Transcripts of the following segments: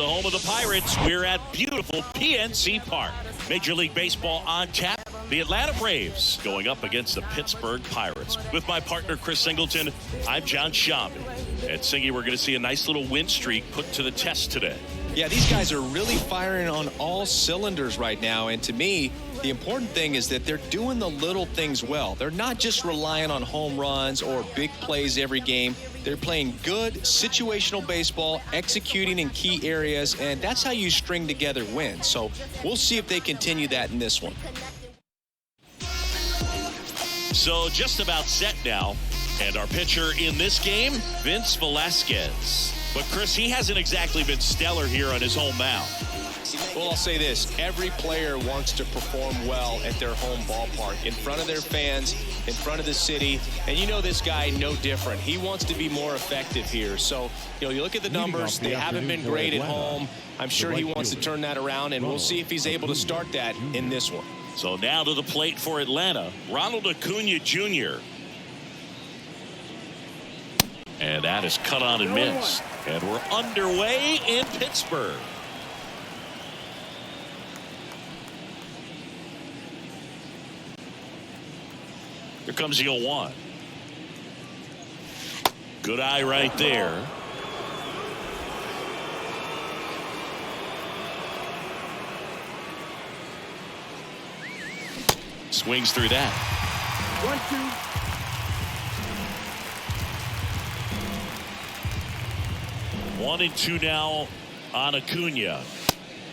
the home of the Pirates. We're at beautiful PNC Park. Major League Baseball on tap. The Atlanta Braves going up against the Pittsburgh Pirates. With my partner, Chris Singleton, I'm John Shambi. And Singy, we're going to see a nice little win streak put to the test today. Yeah, these guys are really firing on all cylinders right now. And to me, the important thing is that they're doing the little things well. They're not just relying on home runs or big plays every game. They're playing good situational baseball, executing in key areas, and that's how you string together wins. So we'll see if they continue that in this one. So just about set now. And our pitcher in this game, Vince Velasquez. But Chris, he hasn't exactly been stellar here on his home mound. Well, I'll say this. Every player wants to perform well at their home ballpark, in front of their fans, in front of the city. And you know this guy no different. He wants to be more effective here. So, you look at the numbers. They haven't been great at home. I'm sure he wants to turn that around, and we'll see if he's able to start that in this one. So now to the plate for Atlanta, Ronald Acuna Jr. And that is cut on and missed. And we're underway in Pittsburgh. Here comes the 0-1. Good eye right there. Swings through that. 1-2. One and two now on Acuna.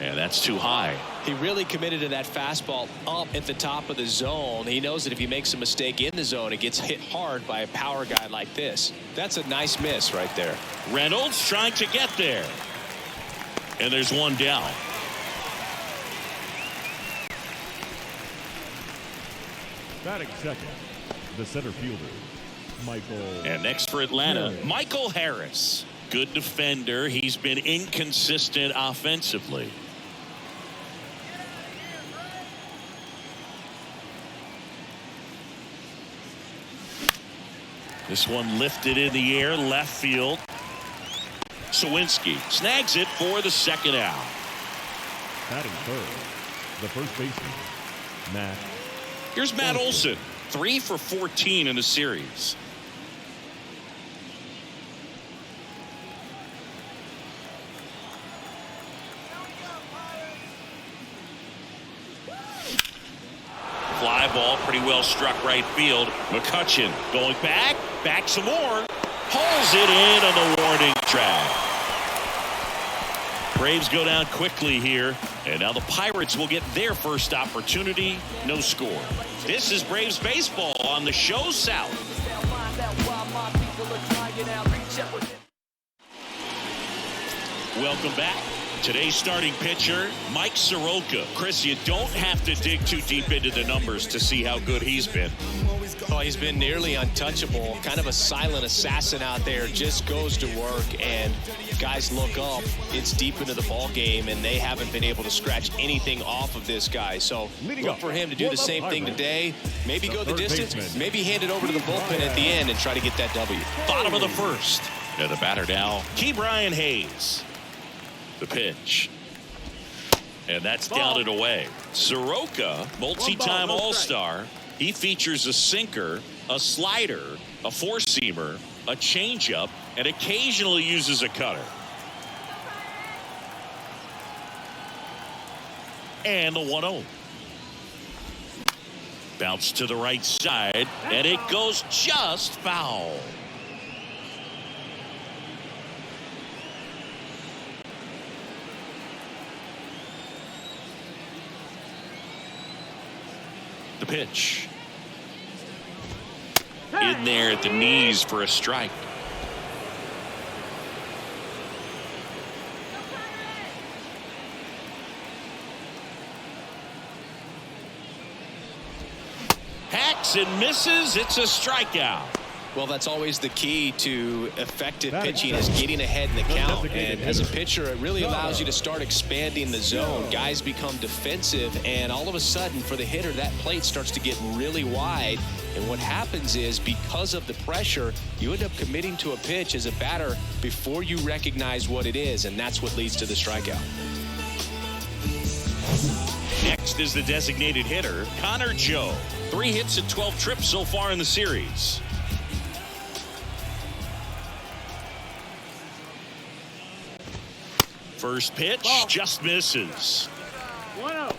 And that's too high. He really committed to that fastball up at the top of the zone. He knows that if he makes a mistake in the zone, it gets hit hard by a power guy like this. That's a nice miss right there. Reynolds trying to get there. And there's one down. Batting second, the center fielder, Michael. And next for Atlanta, Michael Harris. Good defender. He's been inconsistent offensively. This one lifted in the air, left field. Sawinski snags it for the second out. Batting third, the first baseman, Matt. Here's Matt Olson, 3 for 14 in the series. Fly ball, pretty well struck right field. McCutchen going back some more. Hauls it in on the warning track. Braves go down quickly here, and now the Pirates will get their first opportunity. No score. This is Braves baseball on the show South. Welcome back. Today's starting pitcher, Mike Soroka. Chris, you don't have to dig too deep into the numbers to see how good he's been. Oh, he's been nearly untouchable. Kind of a silent assassin out there. Just goes to work, and guys look up. It's deep into the ball game, and they haven't been able to scratch anything off of this guy. So look for him to do the same thing today. Maybe go the distance. Maybe hand it over to the bullpen at the end and try to get that W. Bottom of the first. And the batter now, Ke'Bryan Hayes. The pitch. And that's down and away. Soroka, multi-time All-Star. He features a sinker, a slider, a four-seamer, a changeup, and occasionally uses a cutter. And the 1-0. Bounce to the right side, and it goes just foul. The pitch. In there at the knees for a strike. Hacks and misses. It's a strikeout. Well, that's always the key to effective pitching, is getting ahead in the count. And as a pitcher, it really allows you to start expanding the zone. Guys become defensive, and all of a sudden, for the hitter, that plate starts to get really wide. And what happens is, because of the pressure, you end up committing to a pitch as a batter before you recognize what it is, and that's what leads to the strikeout. Next is the designated hitter, Connor Joe. 3 hits and 12 trips so far in the series. First pitch, just misses. 1-0.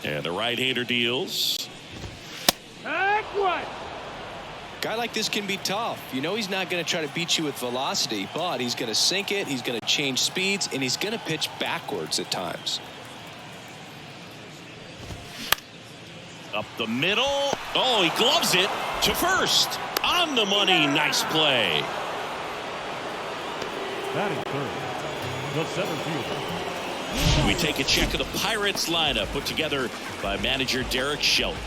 And the right-hander deals. Guy like this can be tough. You know he's not going to try to beat you with velocity, but he's going to sink it, he's going to change speeds, and he's going to pitch backwards at times. Up the middle. Oh, he gloves it to first. On the money. Nice play. Batting third, the center fielder. We take a check of the Pirates lineup put together by manager Derek Shelton.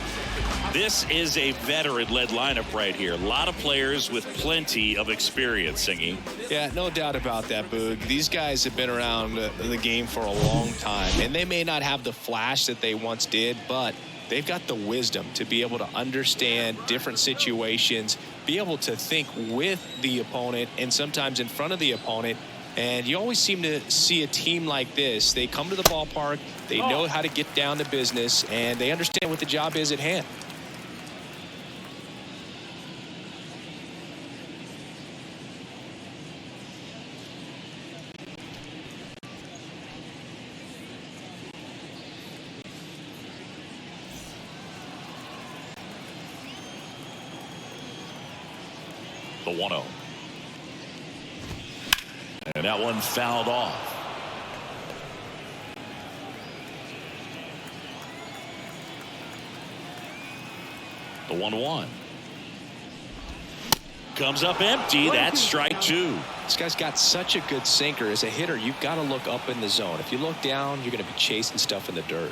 This is a veteran-led lineup right here. A lot of players with plenty of experience, Singing. Yeah, no doubt about that, Boog. These guys have been around the game for a long time, and they may not have the flash that they once did, but they've got the wisdom to be able to understand different situations, be able to think with the opponent and sometimes in front of the opponent. And you always seem to see a team like this. They come to the ballpark, they know how to get down to business, and they understand what the job is at hand. The 1-0. And that one fouled off. The 1-1. Comes up empty. That's strike 2. This guy's got such a good sinker. As a hitter, you've got to look up in the zone. If you look down, you're going to be chasing stuff in the dirt.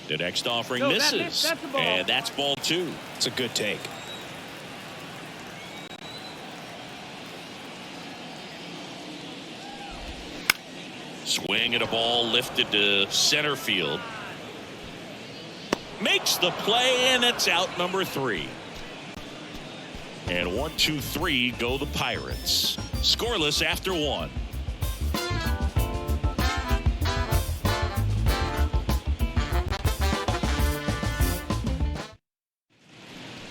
The next offering misses. And that's ball 2. It's a good take. Swing at a ball lifted to center field. Makes the play, and it's out number 3. And 1, 2, 3 go the Pirates. Scoreless after 1.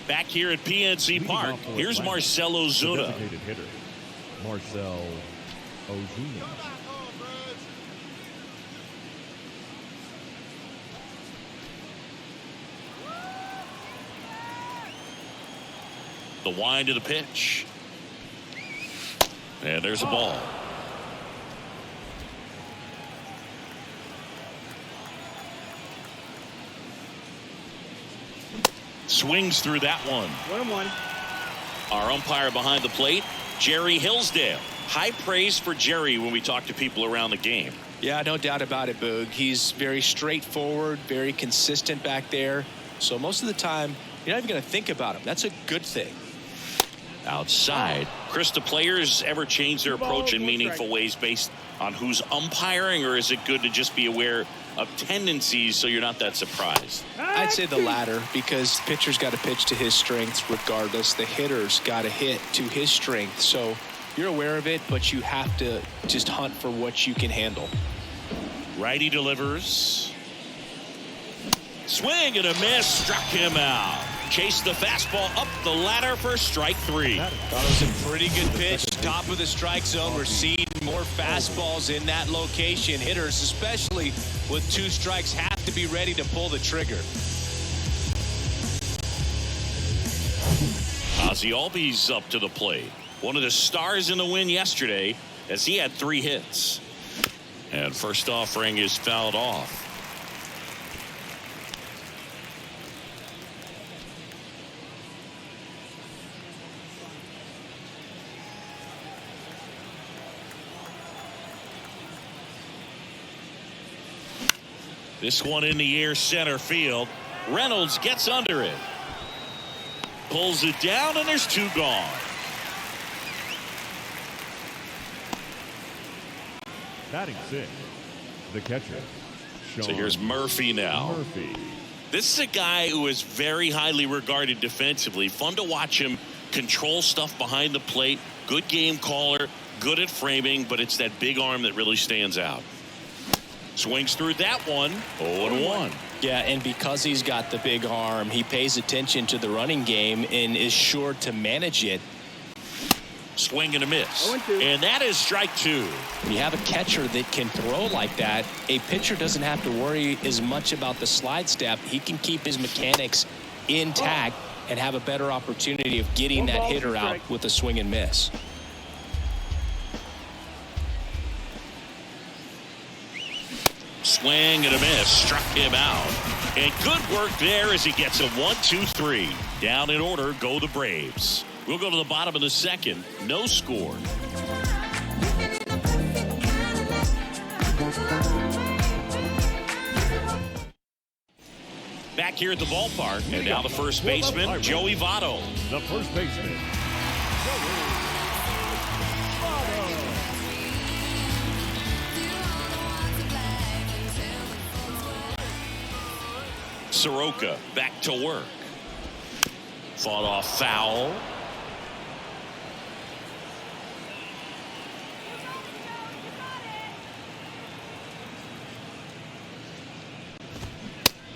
Back here at PNC Park, here's Marcell Ozuna. Designated hitter, Marcell Ozuna. The wind to the pitch. And there's a ball. Swings through that one. 1-1. Our umpire behind the plate, Jerry Hillsdale. High praise for Jerry when we talk to people around the game. Yeah, no doubt about it, Boog. He's very straightforward, very consistent back there. So most of the time, you're not even going to think about him. That's a good thing. Outside. Chris, do players ever change their approach in meaningful ways based on who's umpiring, or is it good to just be aware of tendencies so you're not that surprised? I'd say the latter, because pitcher's got to pitch to his strengths regardless. The hitter's got to hit to his strength. So you're aware of it, but you have to just hunt for what you can handle. Righty delivers. Swing and a miss. Struck him out. Chased the fastball up the ladder for strike 3. Thought it was a pretty good pitch. Top of the strike zone. We're seeing more fastballs in that location. Hitters, especially with 2 strikes, have to be ready to pull the trigger. Ozzie Albies up to the plate. One of the stars in the win yesterday. as he had 3 hits. And first offering is fouled off. This one in the air center field. Reynolds gets under it. Pulls it down, and there's 2 gone. Batting 6, the catcher. So here's Murphy now. Murphy. This is a guy who is very highly regarded defensively. Fun to watch him control stuff behind the plate. Good game caller, good at framing, but it's that big arm that really stands out. Swings through that one. 0-1. Yeah, and because he's got the big arm, he pays attention to the running game and is sure to manage it. Swing and a miss. And that is strike 2. When you have a catcher that can throw like that, a pitcher doesn't have to worry as much about the slide step. He can keep his mechanics intact and have a better opportunity of getting that hitter out with a swing and miss. Swing and a miss. Struck him out. And good work there as he gets a 1-2-3. Down in order go the Braves. We'll go to the bottom of the second. No score. Back here at the ballpark. And now the first baseman, Joey Votto. The first baseman, Soroka back to work. Fought off foul.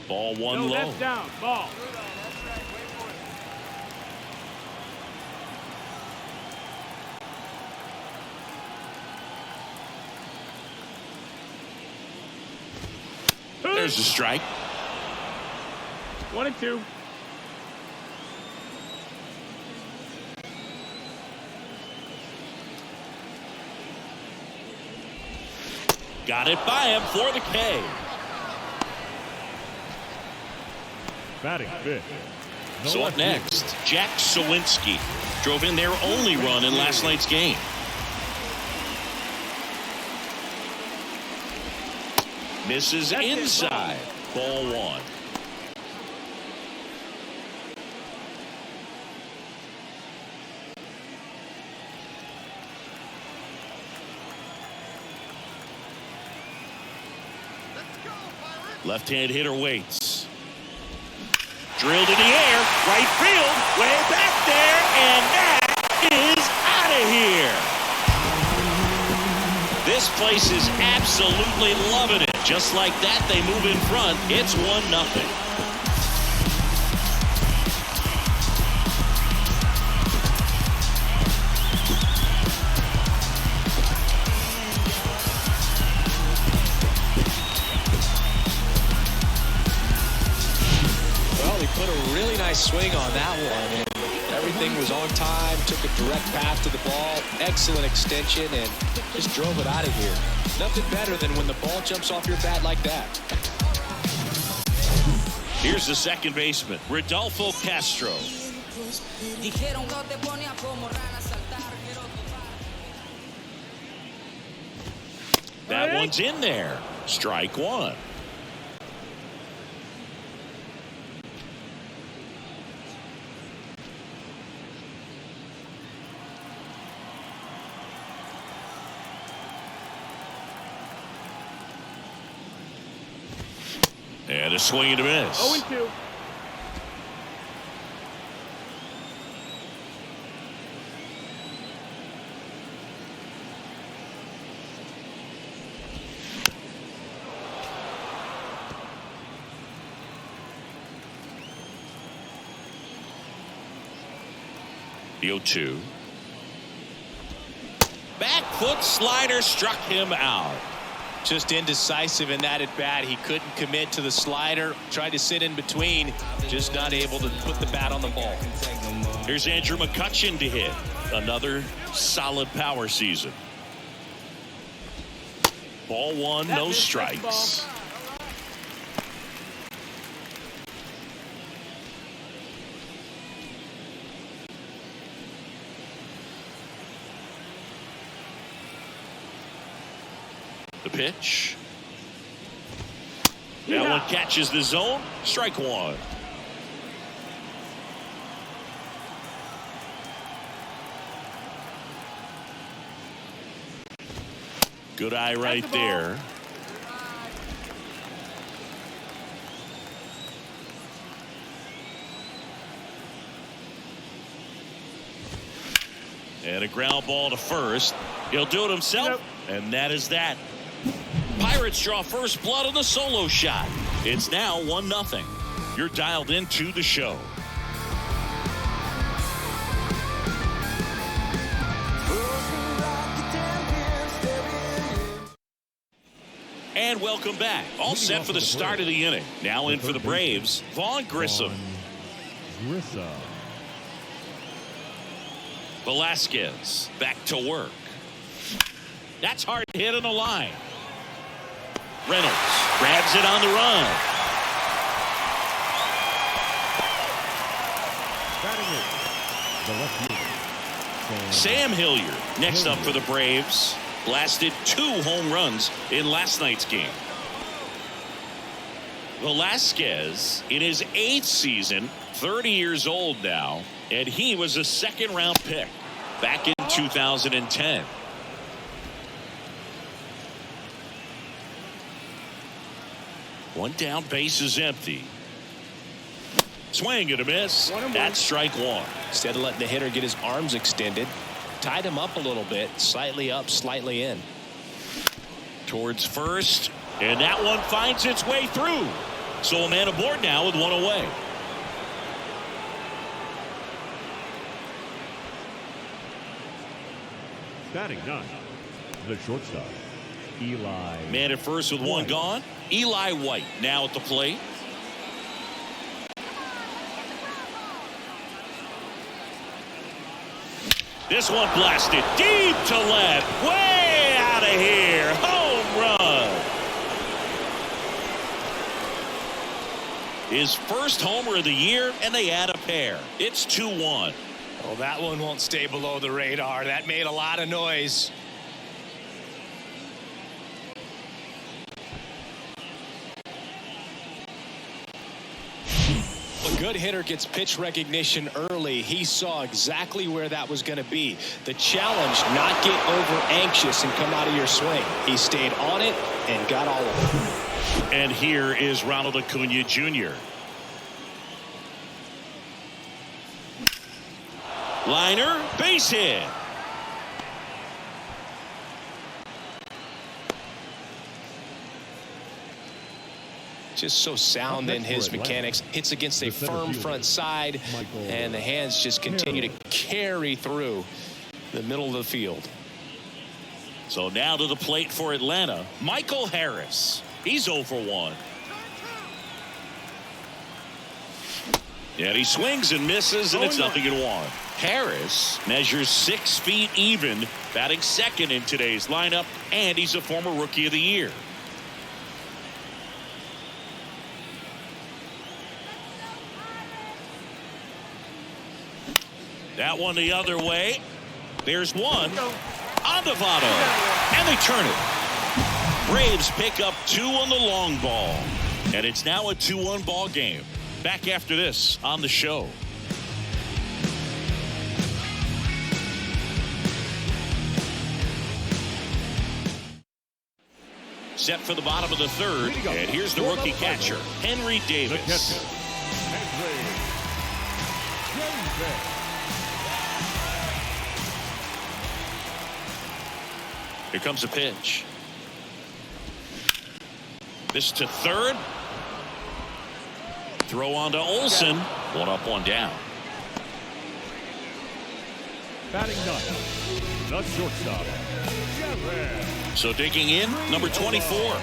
Ball one low. That's down. Ball. There's the strike. 1-2. Got it by him for the K. batting 5th. So up next, Jack Sawinski drove in their only run in last night's game. Misses inside. Ball 1. Left-hand hitter waits. Drilled in the air, right field, way back there, and that is out of here. This place is absolutely loving it. Just like that, they move in front. It's 1-0. Put a really nice swing on that one, and everything was on time. Took a direct path to the ball, excellent extension, and just drove it out of here. Nothing better than when the ball jumps off your bat like that. Here's the second baseman, Rodolfo Castro. That one's in there. Strike 1. And a swing and a miss. 0-2. The 0-2. Back foot slider struck him out. Just indecisive in that at bat. He couldn't commit to the slider. Tried to sit in between. Just not able to put the bat on the ball. Here's Andrew McCutchen to hit. Another solid power season. Ball one, no strikes. The pitch. That one catches the zone. Strike one. Good eye right there. And a ground ball to first. He'll do it himself. And that is that. Pirates draw first blood on the solo shot. It's now 1-0. You're dialed into the show. And welcome back. All set for the start of the inning. Now in for the Braves, Vaughn Grissom. Velasquez back to work. That's hard hit on the line. Reynolds grabs it on the run. Sam Hilliard next up for the Braves. Blasted 2 home runs in last night's game. Velasquez in his 8th season, 30 years old now, and he was a 2nd-round pick back in 2010. One down, base is empty. Swing and a miss. That's strike one. Instead of letting the hitter get his arms extended, tied him up a little bit, slightly up, slightly in. Towards first, and that one finds its way through. So a man aboard now with one away. Batting 9, the shortstop, Eli. Man at first with one gone. Eli White now at the plate. This one blasted deep to left. Way out of here. Home run. His first homer of the year, and they add a pair. It's 2-1. Well, that one won't stay below the radar. That made a lot of noise. A good hitter gets pitch recognition early. He saw exactly where that was going to be. The challenge, not get over anxious and come out of your swing. He stayed on it and got all of it. And here is Ronald Acuna Jr. Liner, base hit. Just so sound in his mechanics. Hits against a firm front side, and the hands just continue to carry through the middle of the field. So now to the plate for Atlanta, Michael Harris. He's 0 for 1. And he swings and misses, and it's 0-1. Harris measures 6 feet even, batting second in today's lineup, and he's a former Rookie of the Year. That one the other way. There's one on the Votto, and they turn it. Braves pick up 2 on the long ball, and it's now a 2-1 ball game. Back after this on the show. Set for the bottom of the 3rd, and here's the rookie catcher, Henry Davis. Here comes a pitch. This to 3rd. Throw on to Olsen. 1 up, 1 down. Batting 9, the shortstop, Jarrett. So digging in, number 24.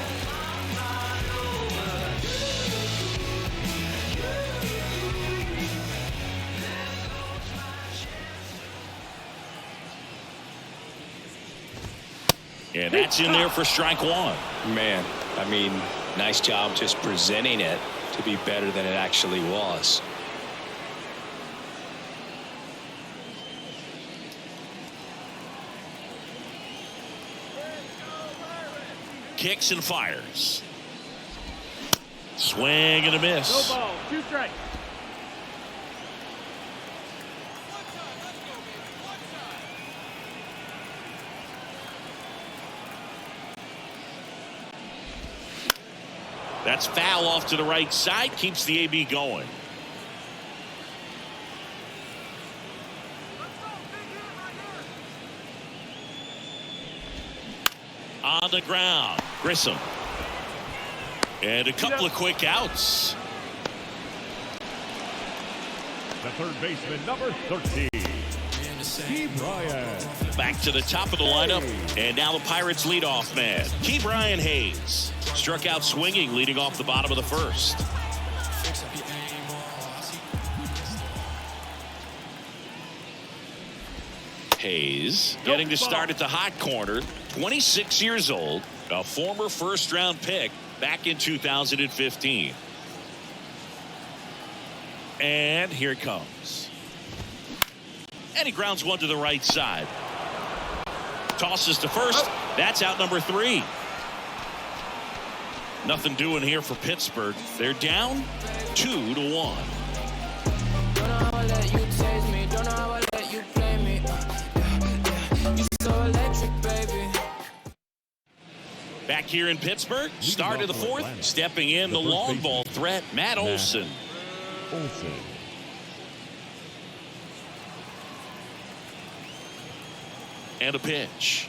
And that's in there for strike one. Man, I mean, nice job just presenting it to be better than it actually was. Kicks and fires. Swing and a miss. No ball, 2 strikes. That's foul off to the right side. Keeps the AB going. On the ground. Grissom. And a couple of quick outs. The third baseman, number 13. Key Bryant. Back to the top of the lineup. And now the Pirates leadoff man, Key Bryant Hayes. Struck out swinging, leading off the bottom of the first. Hayes getting to start at the hot corner. 26 years old, a former first-round pick back in 2015. And here it comes. And he grounds one to the right side. Tosses to first. That's out number 3. Nothing doing here for Pittsburgh. They're down 2-1. Don't know how I let you taste me. Don't know how I let you play me. You so electric, baby. Back here in Pittsburgh, start of the fourth. Stepping in the long ball threat, Matt Olson. And a pitch.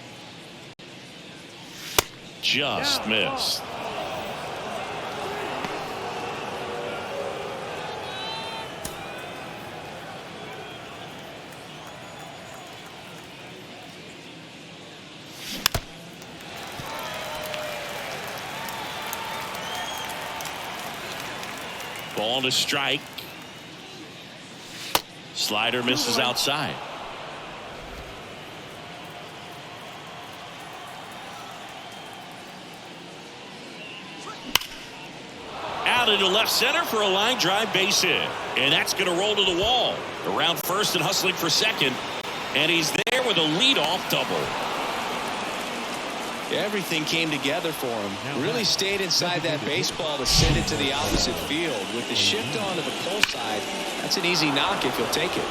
Just missed. Ball to strike. Slider misses outside. Out into left center for a line drive base hit. And that's going to roll to the wall. Around first and hustling for second. And he's there with a leadoff double. Everything came together for him. Really stayed inside that baseball to send it to the opposite field. With the shift onto the pull side, that's an easy knock if you'll take it.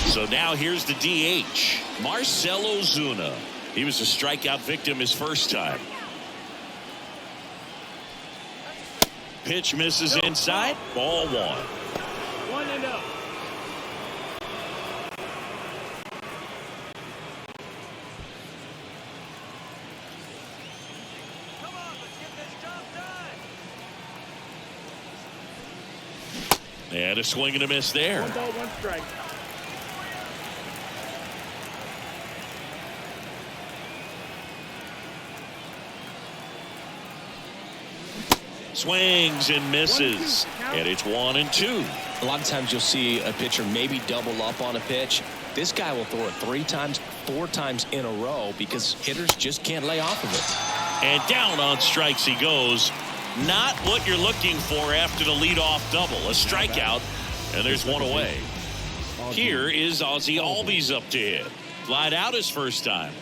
So now here's the DH, Marcell Ozuna. He was a strikeout victim his first time. Pitch misses inside. Ball 1. 1-0. And a swing and a miss there. 1 ball, 1 strike. Swings and misses. And it's 1-2. A lot of times you'll see a pitcher maybe double up on a pitch. This guy will throw it 3 times, 4 times in a row because hitters just can't lay off of it. And down on strikes he goes. Not what you're looking for after the leadoff double. A strikeout, and there's 1 away. Here is Ozzie Albies up to hit. Flied out his first time.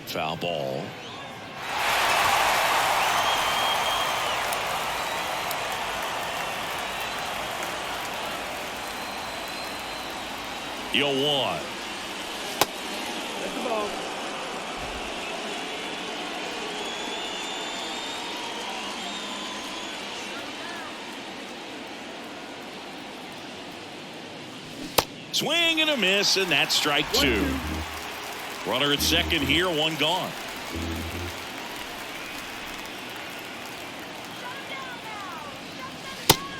Foul ball. Yo, 1. That's the ball. Swing and a miss, and that's strike 2. Runner at second here, 1 gone.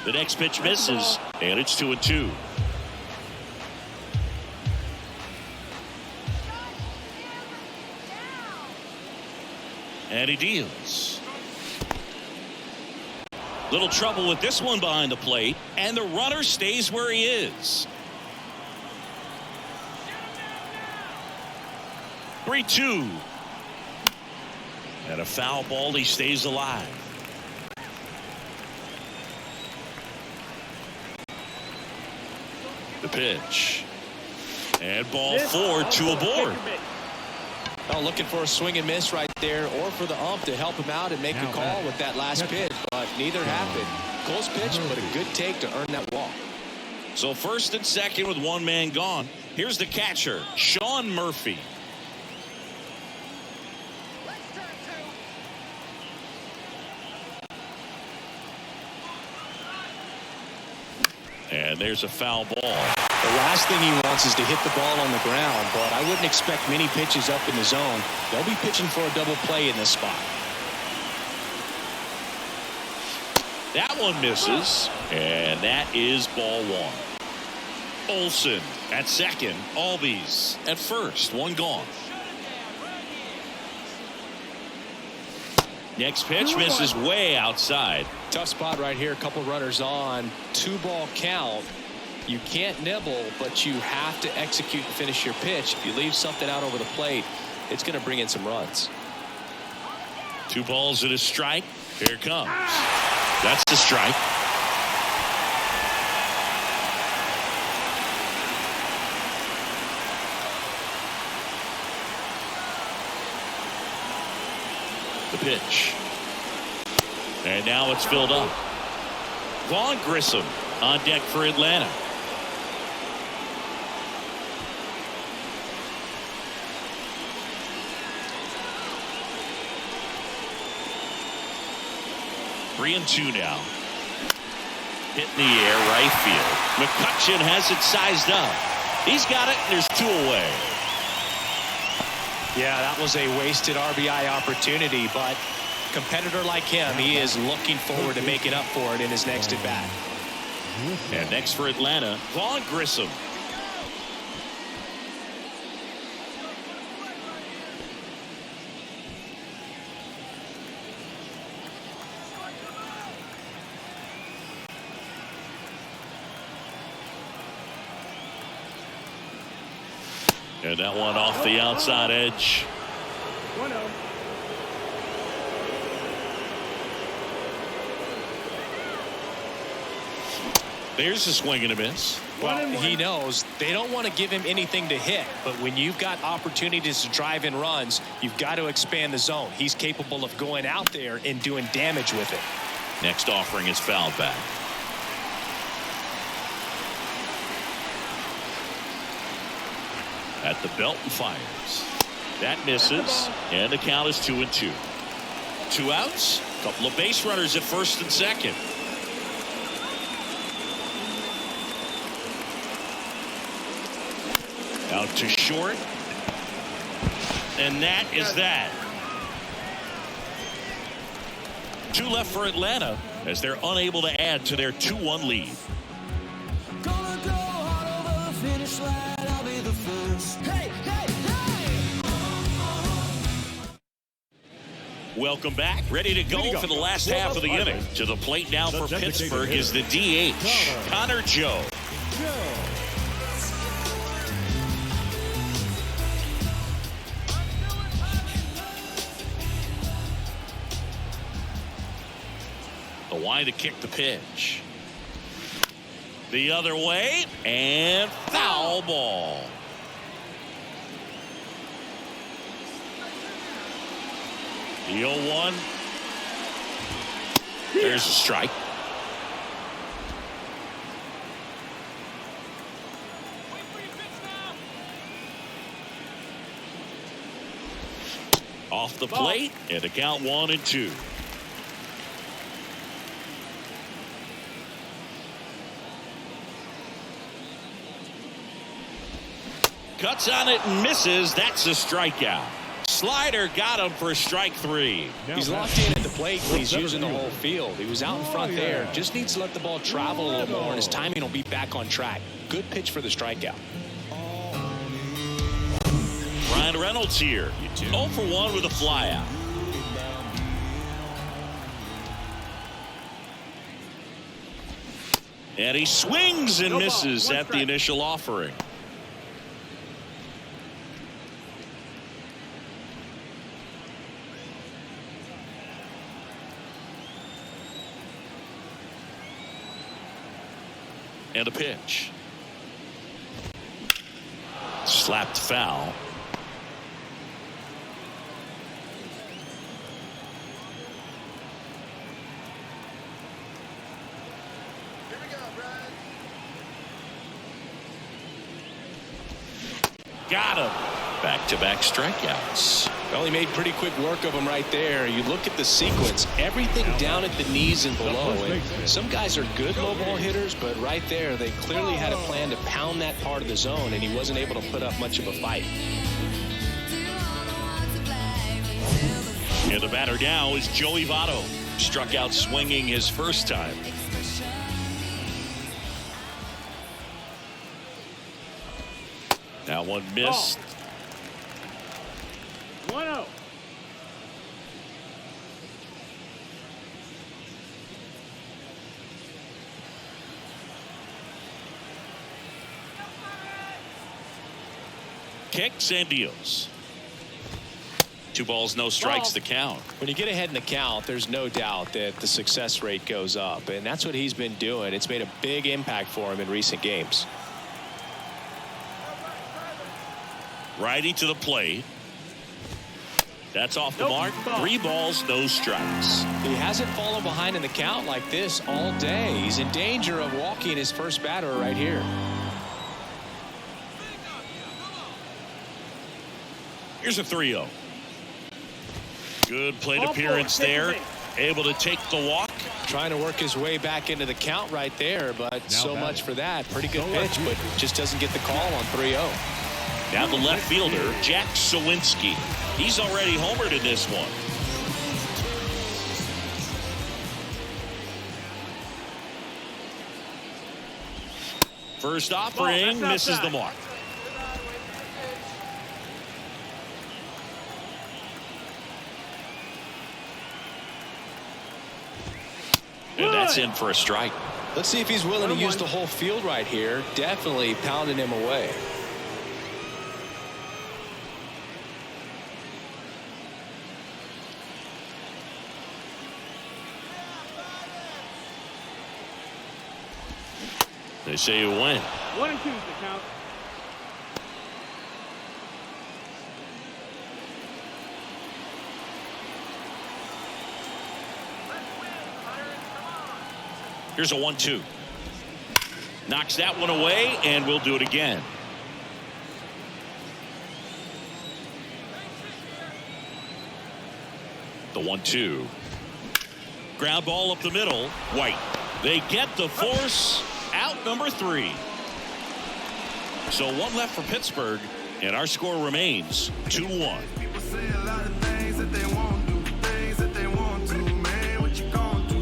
The next pitch misses, and it's 2-2. And he deals. Little trouble with this one behind the plate, and the runner stays where he is. 3-2. And a foul ball. He stays alive. The pitch. And ball 4, 2 aboard. Oh, looking for a swing and miss right there, or for the ump to help him out and make a call with that last pitch, but neither happened. Close pitch, but a good take to earn that walk. So first and second with one man gone. Here's the catcher, Sean Murphy. And there's a foul ball. The last thing he wants is to hit the ball on the ground, but I wouldn't expect many pitches up in the zone. They'll be pitching for a double play in this spot. That one misses, and that is ball 1. Olsen at second, Albies at first, one gone. Next pitch misses way outside. Tough spot right here. A couple runners on. 2-ball count. You can't nibble, but you have to execute and finish your pitch. If you leave something out over the plate, it's going to bring in some runs. 2 balls and a strike. Here it comes. That's the strike. The pitch. And now it's filled up. Vaughn Grissom on deck for Atlanta. Three and 2 now. Hit in the air, right field. McCutchen has it sized up. He's got it, and there's 2 away. Yeah, that was a wasted RBI opportunity, but competitor like him, he is looking forward to making up for it in his next at bat. And next for Atlanta, Vaughn Grissom. And that one off the outside edge. 1-0. There's a swing and a miss. Well, he knows they don't want to give him anything to hit, but when you've got opportunities to drive in runs, you've got to expand the zone. He's capable of going out there and doing damage with it. Next offering is fouled back. At the belt and fires. That misses, and the count is 2 and 2. 2 outs, a couple of base runners at first and second. Out to short, and that is that. 2 left for Atlanta as they're unable to add to their 2-1 lead. Gonna go hard over the finish line. I'll be the first. Hey, hey, hey! Welcome back. Ready to go for the last half of the inning. To the plate now for Pittsburgh is the DH, Connor Joe. The line to kick the pitch. The other way, and foul ball. The 0-1. There's a strike. Off the plate, and the count 1 and 2. Cuts on it and misses. That's a strikeout. Slider got him for strike 3. He's locked in at the plate, but he's using the whole field. He was out in front there. Just needs to let the ball travel a little more, and his timing will be back on track. Good pitch for the strikeout. Ryan Reynolds here. 0 for 1 with a flyout. And he swings and misses at the initial offering. And a pitch. Slapped foul. Got him. Back-to-back strikeouts. Well, he made pretty quick work of him right there. You look at the sequence, everything down at the knees and below. And some guys are good low ball hitters, but right there, they clearly had a plan to pound that part of the zone, and he wasn't able to put up much of a fight. And the batter now is Joey Votto. Struck out swinging his first time. That one missed. 1-0. Kicks and deals. 2 balls, no strikes to count. When you get ahead in the count, there's no doubt that the success rate goes up, and that's what he's been doing. It's made a big impact for him in recent games. Righty to the plate. That's off the mark. 3 balls, no strikes. He hasn't fallen behind in the count like this all day. He's in danger of walking his first batter right here. Here's a 3-0. Good plate appearance there. Able to take the walk. Trying to work his way back into the count right there, but so much for that. Pretty good pitch, but just doesn't get the call on 3-0. Now the left fielder, Jack Sawinski. He's already homered in this one. First offering misses the mark. And that's in for a strike. Let's see if he's willing to use the whole field right here. Definitely pounding him away. They say you win. 1 and 2 is the count. Here's a 1-2. Knocks that one away, and we'll do it again. The 1-2. Ground ball up the middle. White. They get the force. Out number 3. So 1 left for Pittsburgh, and our score remains 2-1. People say a lot of things that they won't do, things that they want to, man. What you gonna do?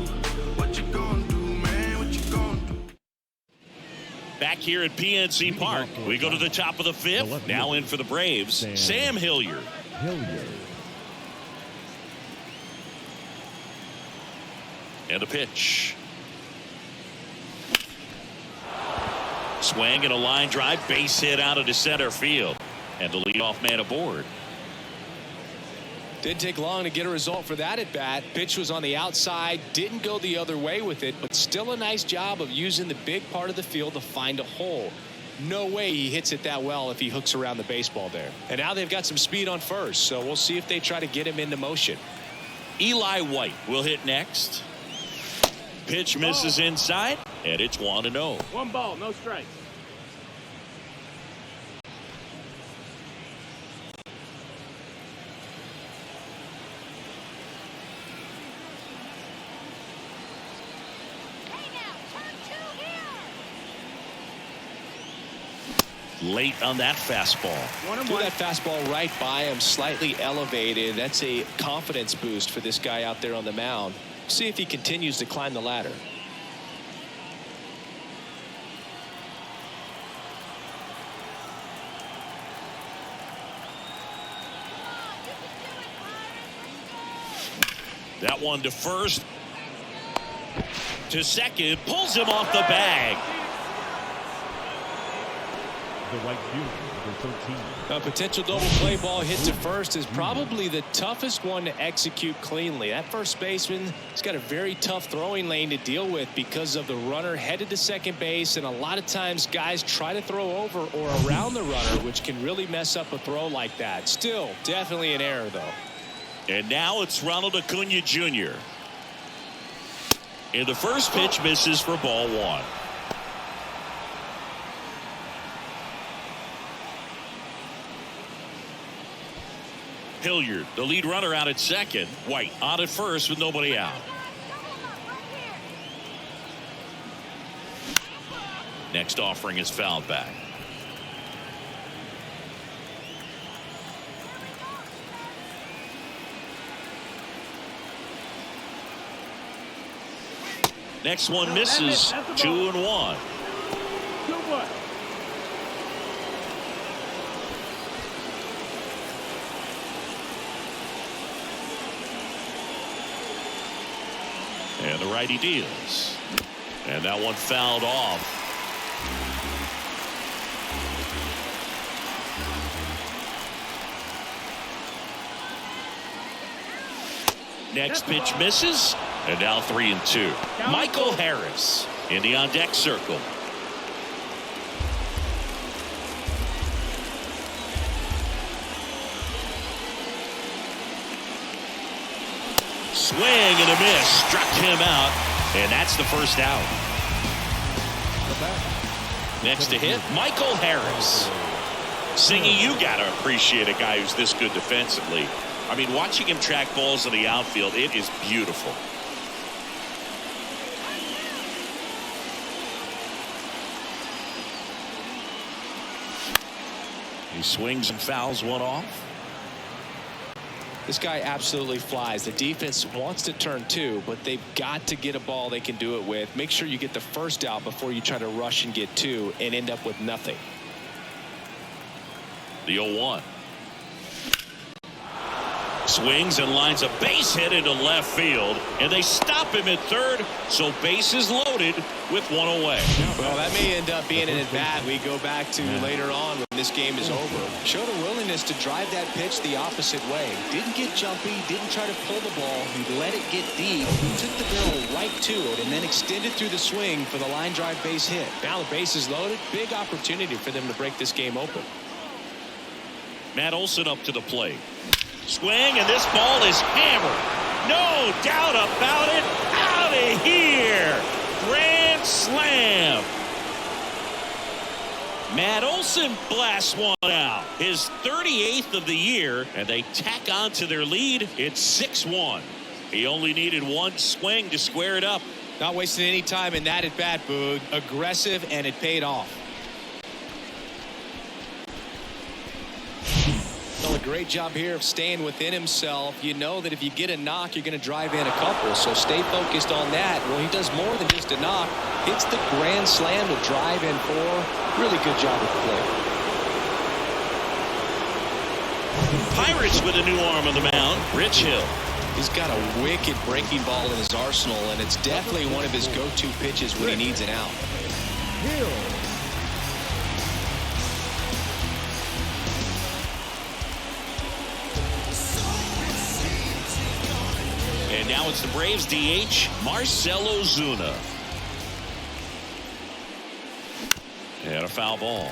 What you gonna do, man? What you gonna do? Back here at PNC Park, we go to the top of the 5th. Now in for the Braves, Sam Hilliard. And a pitch. Swing and a line drive, base hit out into center field. And the leadoff man aboard. Didn't take long to get a result for that at bat. Pitch was on the outside, didn't go the other way with it, but still a nice job of using the big part of the field to find a hole. No way he hits it that well if he hooks around the baseball there. And now they've got some speed on first, so we'll see if they try to get him into motion. Eli White will hit next. Pitch misses inside, and it's 1-0. 1 ball, no strikes. late on that fastball. Threw that fastball right by him, slightly elevated. That's a confidence boost for this guy out there on the mound. See if he continues to climb the ladder. That one to first. To second. Pulls him off the bag. The right fielder, number 13. A potential double play ball hit to first is probably the toughest one to execute cleanly. That first baseman has got a very tough throwing lane to deal with because of the runner headed to second base, and a lot of times guys try to throw over or around the runner, which can really mess up a throw like that. Still definitely an error though. And now it's Ronald Acuna Jr. And the first pitch misses for ball one. Hilliard, the lead runner, out at second. White on at first with nobody out. Next offering is fouled back. Next one misses. 2-1. 2-1. And the righty deals. And that one fouled off. Next pitch misses. And now 3-2. Michael Harris in the on deck circle. Swing and a miss. Struck him out. And that's the first out. Next to hit, Michael Harris. Singy, you got to appreciate a guy who's this good defensively. I mean, watching him track balls in the outfield, it is beautiful. He swings and fouls one off. This guy absolutely flies. The defense wants to turn two, but they've got to get a ball they can do it with. Make sure you get the first out before you try to rush and get two and end up with nothing. The 0-1. Swings and lines a base hit into left field, and they stop him at third, so base is loaded with one away. Well, that may end up being an at-bat we go back to later on when this game is over. Showed a willingness to drive that pitch the opposite way. Didn't get jumpy, didn't try to pull the ball. He let it get deep, took the barrel right to it, and then extended through the swing for the line drive base hit. Now the base is loaded. Big opportunity for them to break this game open. Matt Olson up to the plate. Swing, and this ball is hammered. No doubt about it. Out of here. Grand slam. Matt Olson blasts one out. His 38th of the year, and they tack on to their lead. It's 6-1. He only needed one swing to square it up. Not wasting any time in that at-bat, Boog. Aggressive, and it paid off. Well, a great job here of staying within himself. You know that if you get a knock, you're going to drive in a couple, so stay focused on that. Well, he does more than just a knock. Hits the grand slam to drive in four. Really good job with the play. Pirates with a new arm on the mound. Rich Hill. He's got a wicked breaking ball in his arsenal, and it's definitely one of his go-to pitches when he needs an out. And now it's the Braves DH, Marcell Ozuna. And a foul ball.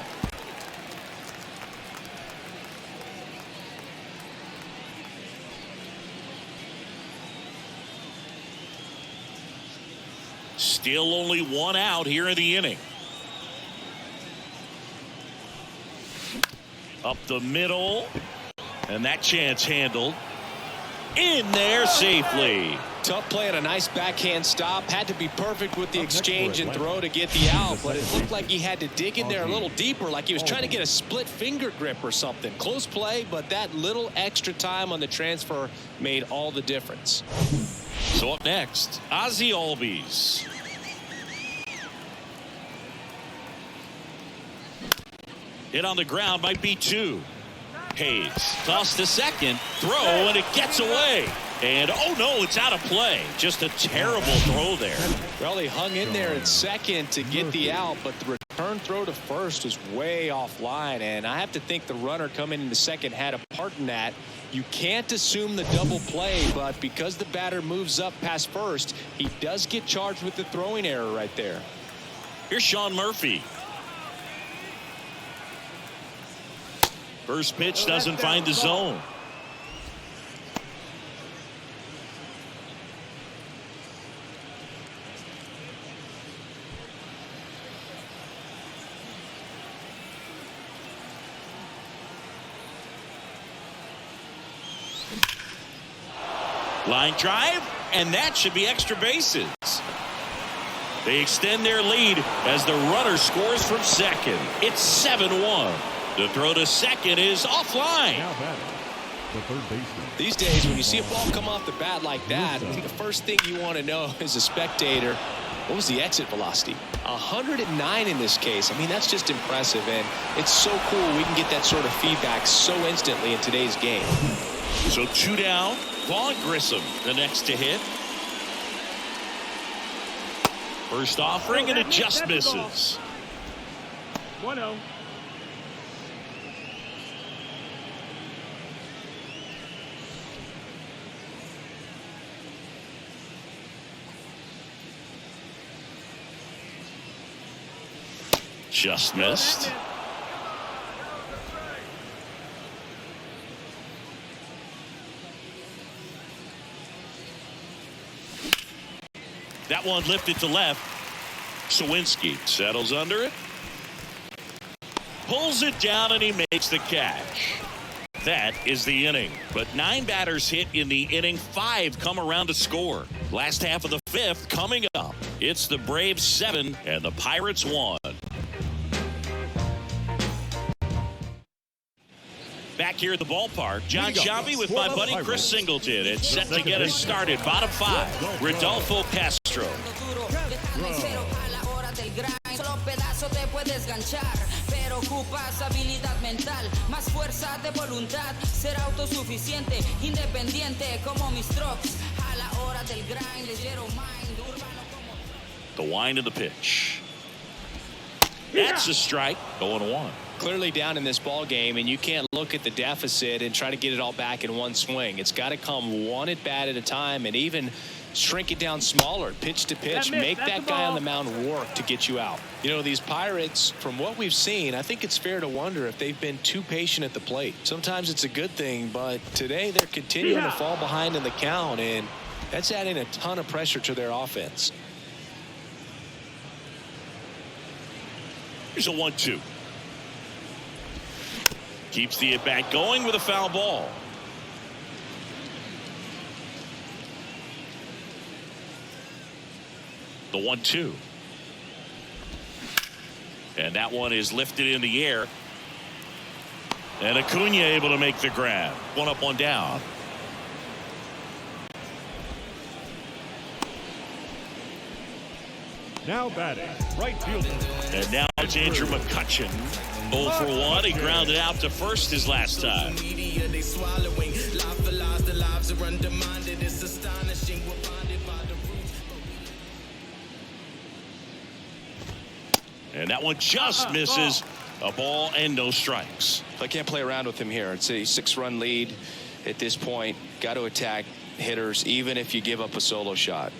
Still only one out here in the inning. Up the middle. And that chance handled. In there safely. Tough play and a nice backhand stop. Had to be perfect with the exchange and throw to get the out, but it looked like he had to dig in there a little deeper, like he was trying to get a split finger grip or something. Close play, but that little extra time on the transfer made all the difference. So up next, Ozzie Albies. Hit on the ground, might be 2. Hayes tossed to second, throw, and it gets away. And oh no, it's out of play. Just a terrible throw there. Well, he hung in there at second to get the out, but the return throw to first was way offline. And I have to think the runner coming in the second had a part in that. You can't assume the double play, but because the batter moves up past first, he does get charged with the throwing error right there. Here's Sean Murphy. First pitch doesn't find the zone. Line drive, and that should be extra bases. They extend their lead as the runner scores from second. It's 7-1. The throw to second is offline. Now batting, the third baseman. These days, when you see a ball come off the bat like that, I think the first thing you want to know as a spectator, what was the exit velocity? 109 in this case. I mean, that's just impressive, and it's so cool we can get that sort of feedback so instantly in today's game. So 2 down. Vaughn Grissom, the next to hit. First offering, and it just misses. 1-0. Just missed. That one lifted to left. Sawinski settles under it. Pulls it down, and he makes the catch. That is the inning. But 9 batters hit in the inning. 5 come around to score. Last half of the 5th coming up. It's the Braves 7 and the Pirates 1. Back here at the ballpark, John Sciambi with my buddy Chris Singleton. It's set to get us started. Bottom 5, Rodolfo Castro. The wind of the pitch. That's a strike. 0-1. Clearly down in this ball game, and you can't look at the deficit and try to get it all back in one swing. It's got to come one at bat at a time, and even shrink it down smaller, pitch to pitch. Make that guy on the mound work to get you out. You know, these Pirates, from what we've seen, I think it's fair to wonder if they've been too patient at the plate. Sometimes it's a good thing, but today they're continuing to fall behind in the count, and that's adding a ton of pressure to their offense. Here's a 1-2. Keeps the at-bat going with a foul ball. The 1-2. And that one is lifted in the air. And Acuna able to make the grab. 1 up, 1 down. Now batting, right fielder. And now it's Andrew McCutchen. 0 for 1. He grounded out to first his last time. And that one just misses. A ball and no strikes. I can't play around with him here. It's a 6-run lead at this point. Got to attack hitters even if you give up a solo shot.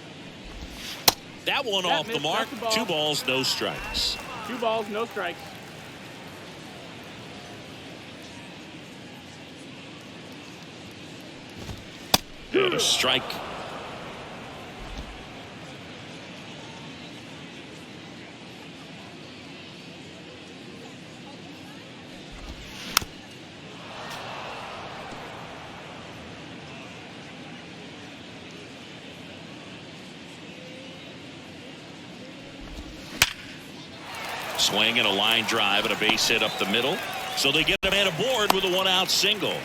That one off the mark. 2 balls, no strikes. 2 balls, no strikes. And a strike. Swing and a line drive and a base hit up the middle. So they get a man aboard with a 1-out single.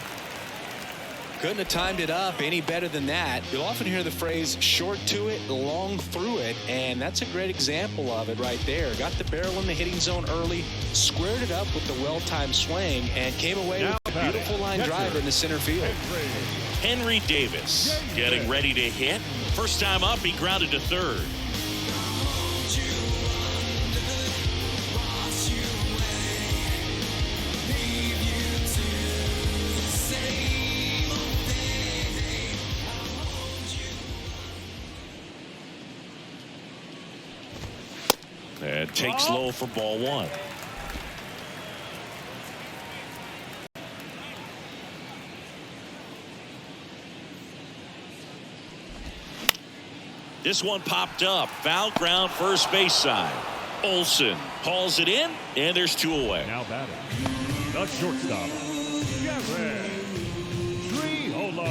Couldn't have timed it up any better than that. You'll often hear the phrase short to it, long through it, and that's a great example of it right there. Got the barrel in the hitting zone early, squared it up with the well-timed swing, and came away with a beautiful line drive in the center field. Henry Davis getting ready to hit. First time up, he grounded to third. And takes low for ball one. This one popped up. Foul ground first base side. Olsen hauls it in, and there's 2 away. Now batting, the shortstop, Jared Triolo.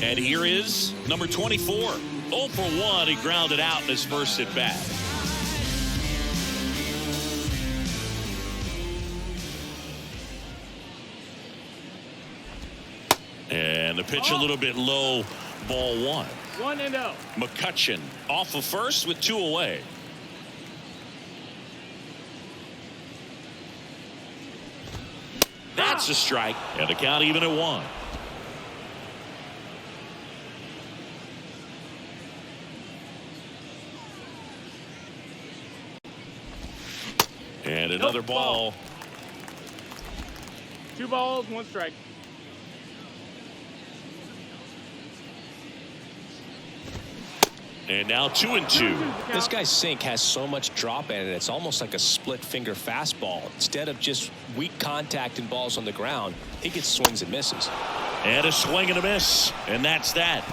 And here is number 24. 0 for 1. He grounded out in his first at bat. And the pitch a little bit low. Ball 1. 1-0. McCutchen off of first with 2 away. That's a strike, and the count even at 1. And another ball. 2 balls, 1 strike. And now 2-2. This guy's sink has so much drop in it, it's almost like a split finger fastball. Instead of just weak contact and balls on the ground, he gets swings and misses. And a swing and a miss. And that's that.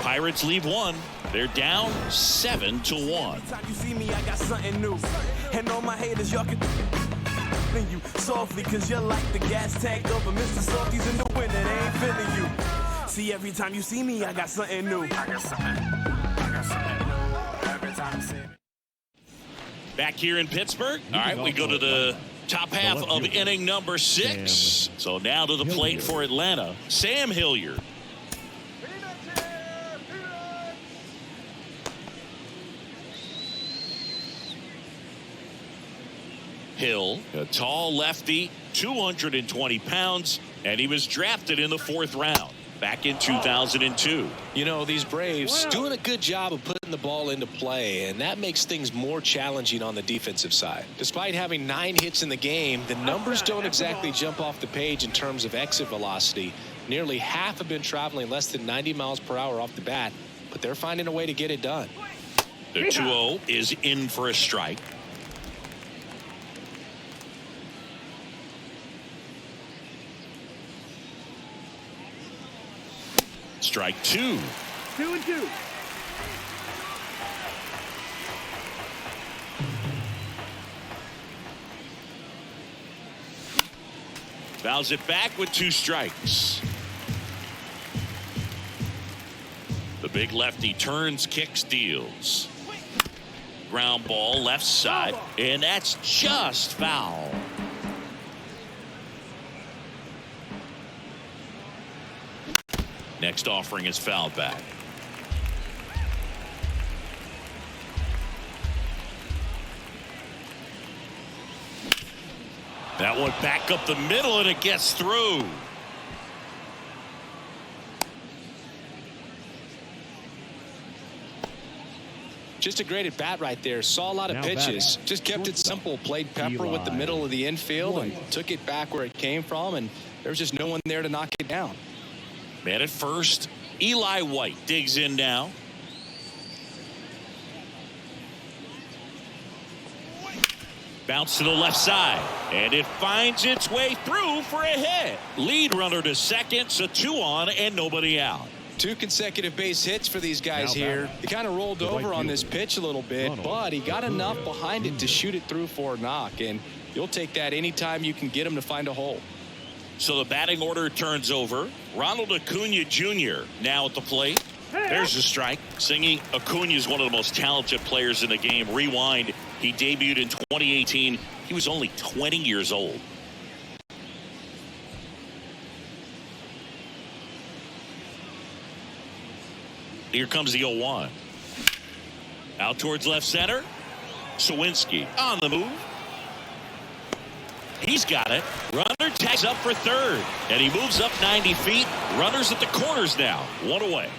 Pirates leave 1. They're down 7-1. Time you see me, I got something new. And all my haters, y'all can you softly, cause you're like the gas tank of a Mr. Salty's in the winter. They ain't feeling you. See, every time you see me, I got something new. I got something new. Every time you see me. Back here in Pittsburgh. All right, we go to the top half of inning number 6. So now to the plate for Atlanta, Sam Hilliard. Hill, a tall lefty, 220 pounds, and he was drafted in the 4th round back in 2002. You know, these Braves doing a good job of putting the ball into play, and that makes things more challenging on the defensive side. Despite having 9 hits in the game, the numbers don't exactly jump off the page in terms of exit velocity. Nearly half have been traveling less than 90 miles per hour off the bat, but they're finding a way to get it done. The 2-0 is in for a strike. Strike 2. 2-2. Fouls it back with 2 strikes. The big lefty turns, kicks, deals. Ground ball left side, and that's just foul. Next offering is fouled back. That one back up the middle, and it gets through. Just a great at bat right there. Saw a lot of pitches. Just kept it simple. Played pepper with the middle of the infield and took it back where it came from, and there was just no one there to knock it down. Man at first. Eli White digs in now. Bounce to the left side, and it finds its way through for a hit. Lead runner to second, so 2 on and nobody out. 2 consecutive base hits for these guys here. He kind of rolled over on this pitch a little bit, but he got enough behind it to shoot it through for a knock, and you'll take that anytime you can get him to find a hole. So the batting order turns over. Ronald Acuna Jr. now at the plate. There's a strike. Singing Acuna is one of the most talented players in the game. Rewind. He debuted in 2018. He was only 20 years old. Here comes the 0-1. Out towards left center. Sawinski on the move. He's got it. Runner tags up for third. And he moves up 90 feet. Runners at the corners now. One away.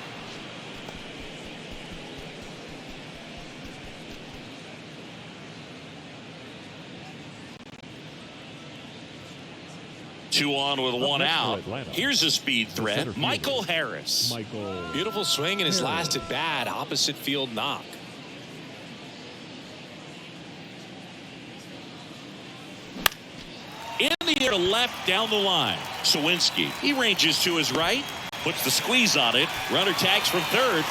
Two on with one out. Here's a speed threat. Michael Harris. Beautiful swing in his last at bat. Opposite field knock. In the air to left down the line. Sawinski. He ranges to his right. Puts the squeeze on it. Runner tags from third.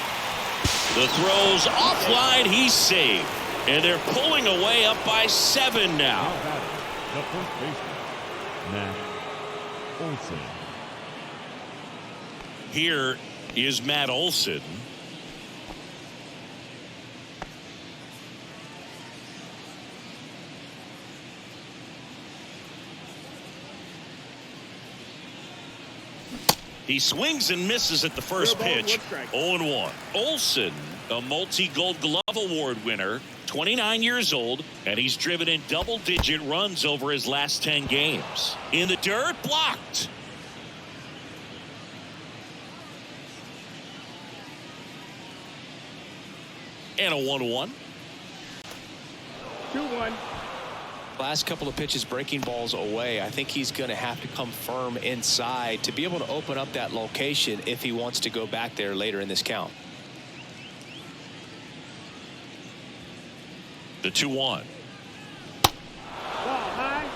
The throw's offline. He's saved. And they're pulling away up by 7 now. The first baseman, Matt Olson. Here is Matt Olson. He swings and misses at the first pitch. 0-1. Olson, a multi-Gold Glove Award winner, 29 years old, and he's driven in double-digit runs over his last 10 games. In the dirt, blocked. And a 1-1. 2-1. Last couple of pitches breaking balls away. I think he's going to have to come firm inside to be able to open up that location if he wants to go back there later in this count. The 2-1. Ball high.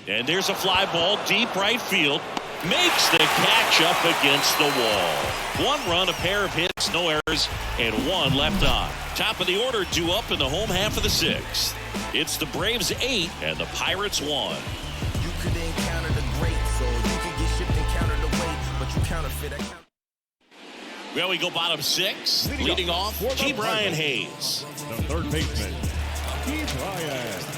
And there's a fly ball deep right field. Makes the catch up against the wall. 1 run, a pair of hits, no errors, and 1 left on. Top of the order due up in the home half of the 6th. It's the Braves 8 and the Pirates 1. You could encounter the great, so you could get shipped and counter the weight, but you counterfeit that. Well, we go bottom 6. Leading off, Key Brian Hayes. The third baseman, Key Brian Hayes.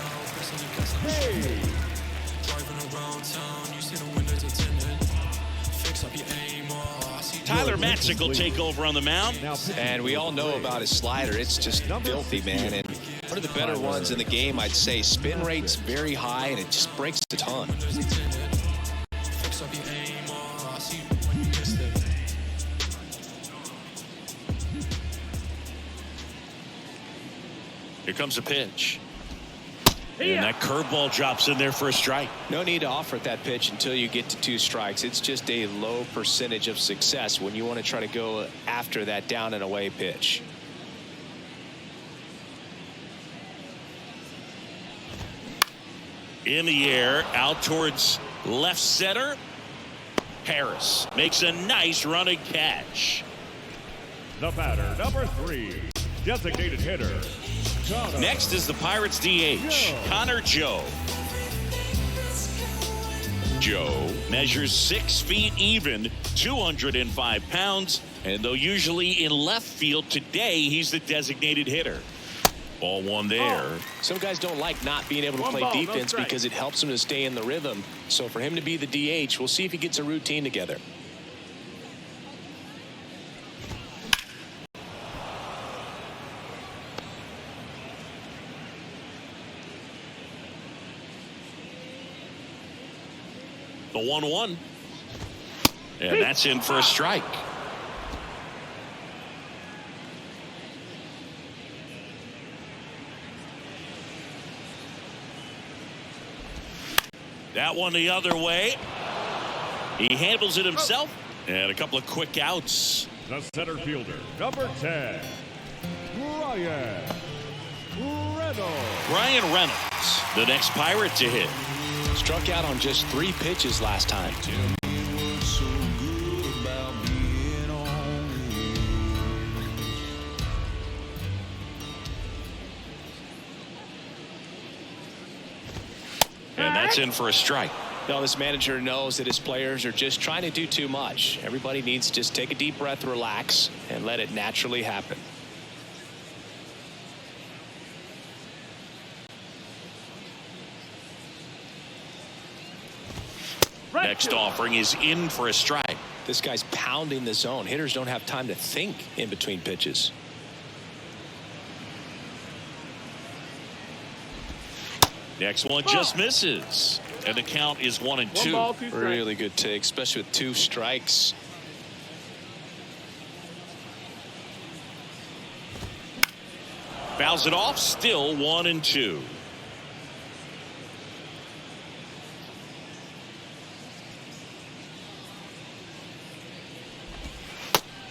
Tyler Matzik will take over on the mound. And we all know about his slider. It's just filthy, man. And one of the better ones in the game, I'd say. Spin rate's very high, and it just breaks a ton. Here comes a pitch. And that curveball drops in there for a strike. No need to offer at that pitch until you get to 2 strikes. It's just a low percentage of success when you want to try to go after that down and away pitch. In the air, out towards left center. Harris makes a nice running catch. The batter, number 3, designated hitter. Next is the Pirates DH, Connor Joe. Joe measures 6 feet even, 205 pounds, and though usually in left field, today he's the designated hitter. Ball 1 there. Some guys don't like not being able to play defense because it helps them to stay in the rhythm. So for him to be the DH, we'll see if he gets a routine together. The 1-1. And that's in for a strike. That one the other way. He handles it himself. And a couple of quick outs. The center fielder, number 10, Ryan Reynolds. Ryan Reynolds, the next Pirate to hit. Struck out on just 3 pitches last time. And that's in for a strike. No, this manager knows that his players are just trying to do too much. Everybody needs to just take a deep breath, relax, and let it naturally happen. Next offering is in for a strike. This guy's pounding the zone. Hitters don't have time to think in between pitches. Next one just misses. And the count is 1-2. 1 ball, 2 strikes. Really good take, especially with 2 strikes. Fouls it off, still 1-2.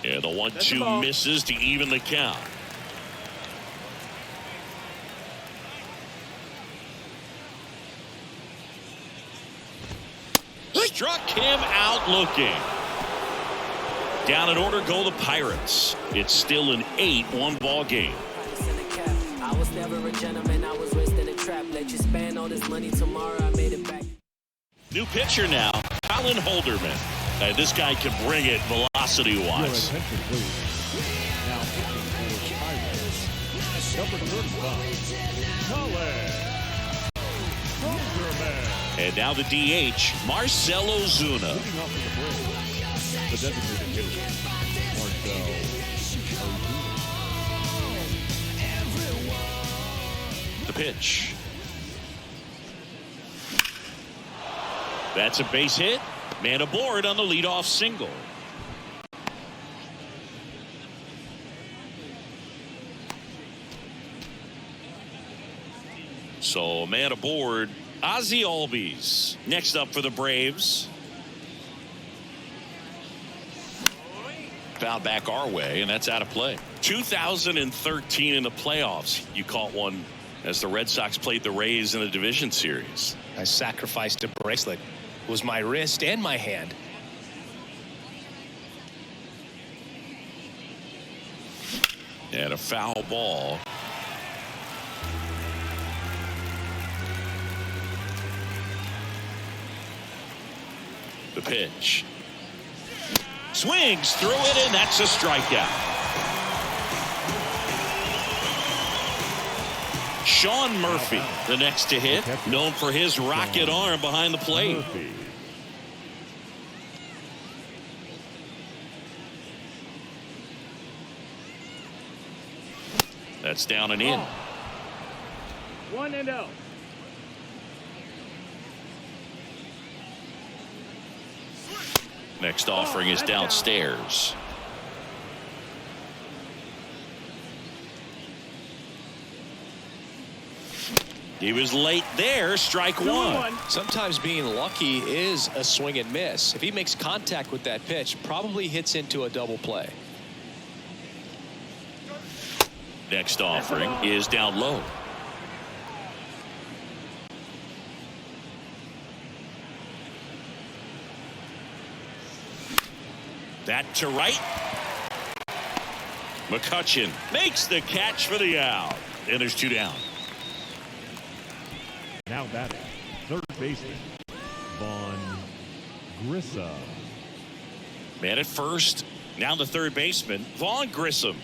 Yeah, the 1-2 misses to even the count. Struck him out looking. Down in order go the Pirates. It's still an 8-1 ball game. I was never a gentleman. I was raised in a trap. Let you spend all this money tomorrow. I made it back. New pitcher now, Colin Holderman. This guy can bring it velocity-wise. Your attention, please. Now pitching for Pirates. Number 35, Colin Holderman. And now the DH, Marcell Ozuna. Leading off of the plate, the designated hitter, Marcell Ozuna. The pitch. That's a base hit. Man aboard on the leadoff single. So man aboard, Ozzie Albies. Next up for the Braves. Foul back our way, and that's out of play. 2013 in the playoffs. You caught one as the Red Sox played the Rays in the division series. I sacrificed a bracelet. It was my wrist and my hand. And a foul ball. The pitch. Swings through it, and that's a strikeout. Sean Murphy, the next to hit, known for his rocket arm behind the plate. Murphy. That's down and in. 1-0. Next offering is downstairs. He was late there. Strike one. Sometimes being lucky is a swing and miss. If he makes contact with that pitch, probably hits into a double play. Next offering is down low. That to right. McCutchen makes the catch for the out. And there's 2 down. Now batting, third baseman, Vaughn Grissom. Man at first. Now the third baseman, Vaughn Grissom.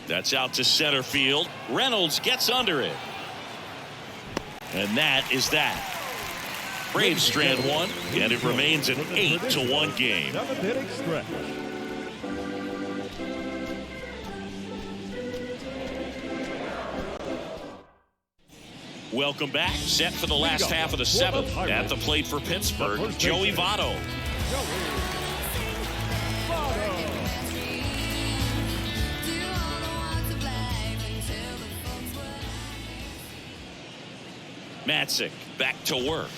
That's out to center field. Reynolds gets under it. And that is that. Braves strand one, and it remains an 8-1 game. 7th-inning stretch. Welcome back. Set for the last half of the 7th. At the plate for Pittsburgh, Joey Votto. Matzik back to work.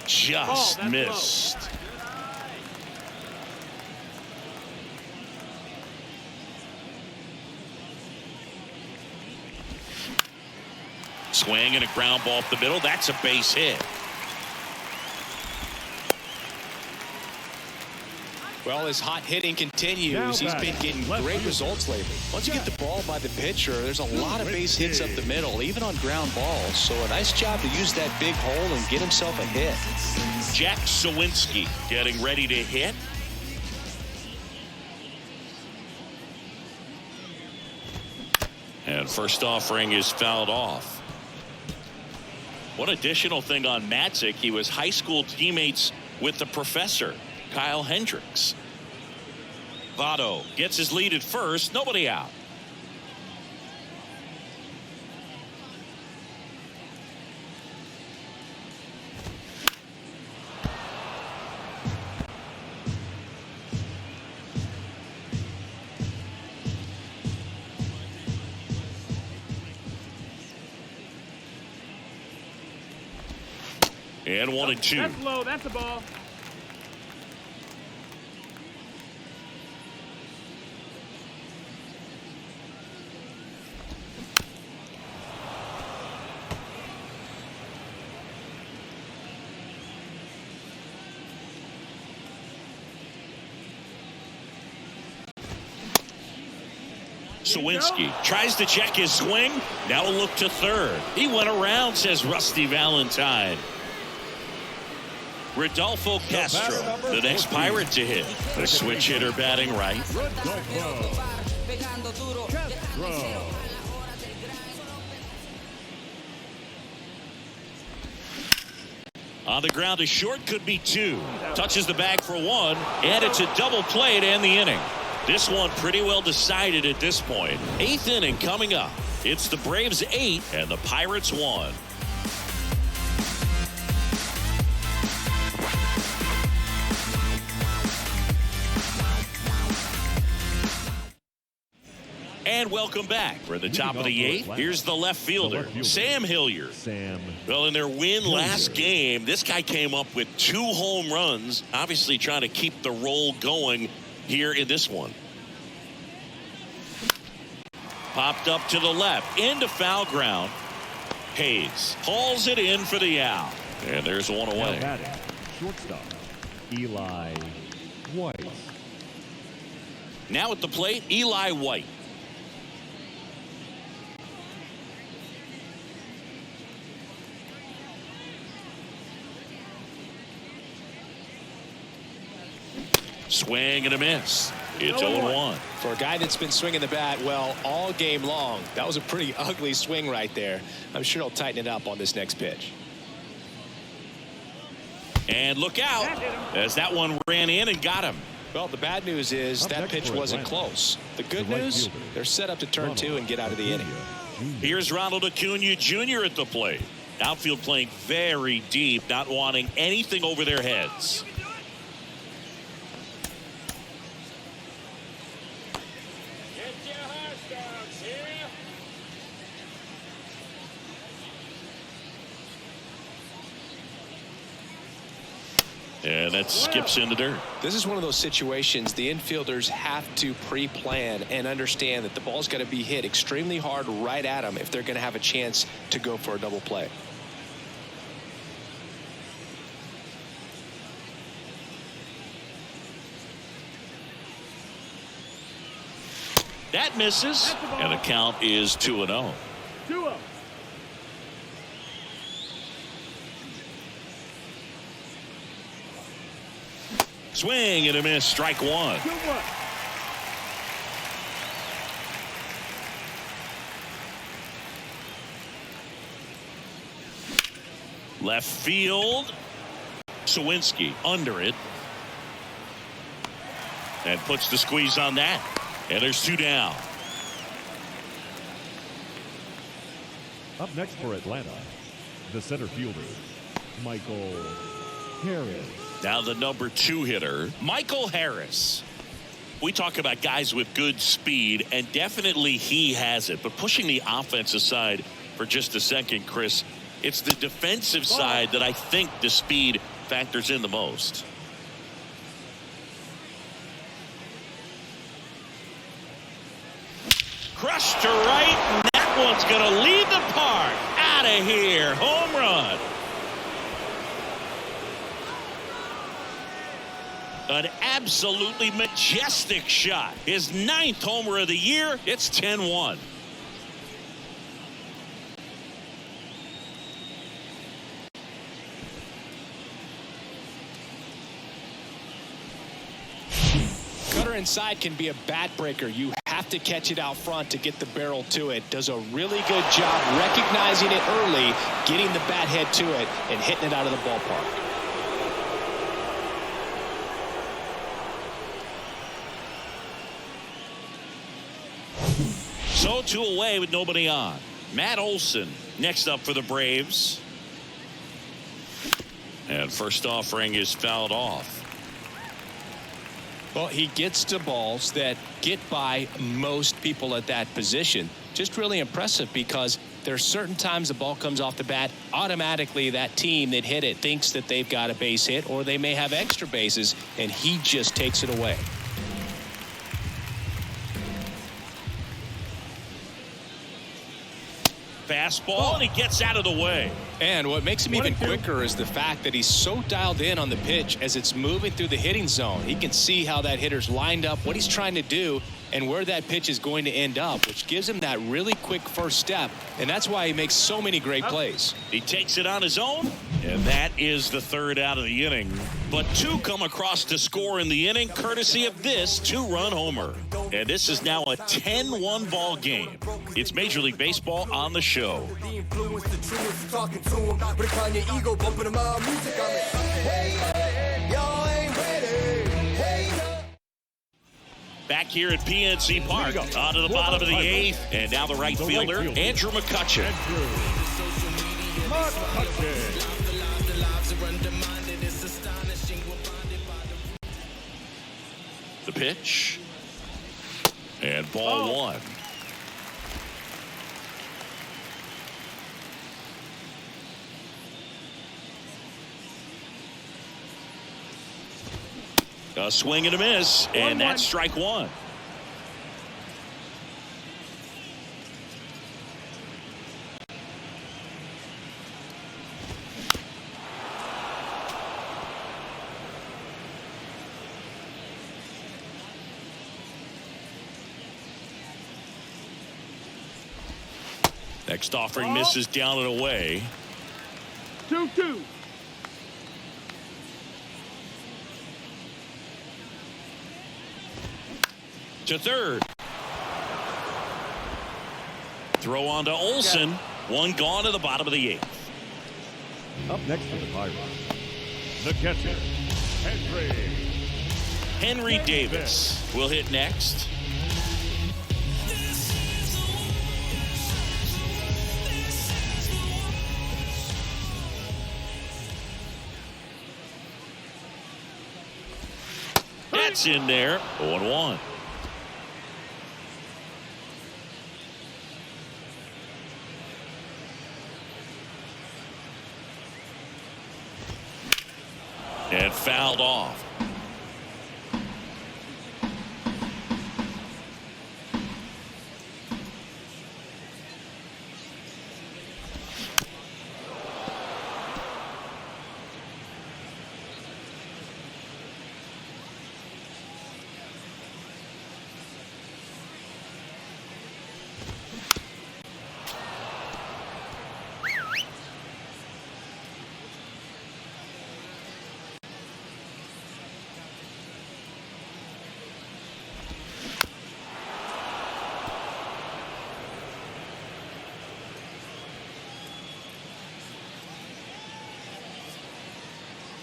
Just missed. Swing and a ground ball up the middle. That's a base hit. Well, his hot hitting continues. He's been getting great results lately. Once you get the ball by the pitcher, there's a lot of base hits up the middle, even on ground balls. So a nice job to use that big hole and get himself a hit. Jack Sawinski getting ready to hit. And first offering is fouled off. One additional thing on Matzik, he was high school teammates with the professor, Kyle Hendricks. Votto gets his lead at first, nobody out. And 1-2. That's low. That's a ball. Sawinski tries to check his swing. Now a look to third. He went around, says Rusty Valentine. Rodolfo Castro, the next Pirate to hit. The switch hitter batting right. On the ground, a short, could be two. Touches the bag for one, and it's a double play to end the inning. This one pretty well decided at this point. 8th inning coming up. It's the Braves 8 and the Pirates 1. And welcome back. We're at the top of the 8th. Here's the left fielder, Sam Hilliard. Well, in their win last game, this guy came up with 2 home runs, obviously trying to keep the roll going here in this one. Popped up to the left, into foul ground. Hayes hauls it in for the out. And there's one away. Shortstop, Eli White. Now at the plate, Eli White. Swing and a miss. It's 0-1. For a guy that's been swinging the bat, well, all game long, that was a pretty ugly swing right there. I'm sure he'll tighten it up on this next pitch. And look out as that one ran in and got him. Well, the bad news is that pitch wasn't close. The good news, they're set up to turn 2 and get out of the inning. Here's Ronald Acuna Jr. at the plate. Outfield playing very deep, not wanting anything over their heads. And that skips in the dirt. This is one of those situations the infielders have to pre-plan and understand that the ball's got to be hit extremely hard right at them if they're going to have a chance to go for a double play. That misses, and the count is 2-0. 2-0. Swing and a miss, strike 1. 2-1. Left field. Sawinski under it. And puts the squeeze on that. And there's 2 down. Up next for Atlanta, the center fielder, Michael Harris. Now the number 2 hitter, Michael Harris. We talk about guys with good speed, and definitely he has it. But pushing the offense aside for just a second, Chris, it's the defensive side that I think the speed factors in the most. Crushed to right, and that one's going to leave the park. Out of here, home run. An absolutely majestic shot. His 9th homer of the year. It's 10-1. Cutter inside can be a bat breaker. You have to catch it out front to get the barrel to it. Does a really good job recognizing it early, getting the bat head to it, and hitting it out of the ballpark. So 2 away with nobody on. Matt Olson next up for the Braves. And first offering is fouled off. Well, he gets to balls that get by most people at that position. Just really impressive because there's certain times the ball comes off the bat, automatically that team that hit it thinks that they've got a base hit or they may have extra bases, and he just takes it away. Fastball, and he gets out of the way. And what makes him even quicker is the fact that he's so dialed in on the pitch as it's moving through the hitting zone. He can see how that hitter's lined up, what he's trying to do, and where that pitch is going to end up, which gives him that really quick first step, and that's why he makes so many great plays. He takes it on his own, and that is the 3rd out of the inning. But 2 come across to score in the inning, courtesy of this 2-run homer. And this is now a 10-1 ball game. It's Major League Baseball on the show. Back here at PNC Park, onto the bottom of the 8th, and now the right fielder, Andrew McCutchen. The pitch, and ball 1. A swing and a miss, and that's strike 1. Next offering misses down and away. 2-2. To third. Throw on to Olson. 1 gone to the bottom of the 8th. Up next for the Pirates, the catcher, Henry Davis will hit next. That's in there. 0-1. And fouled off.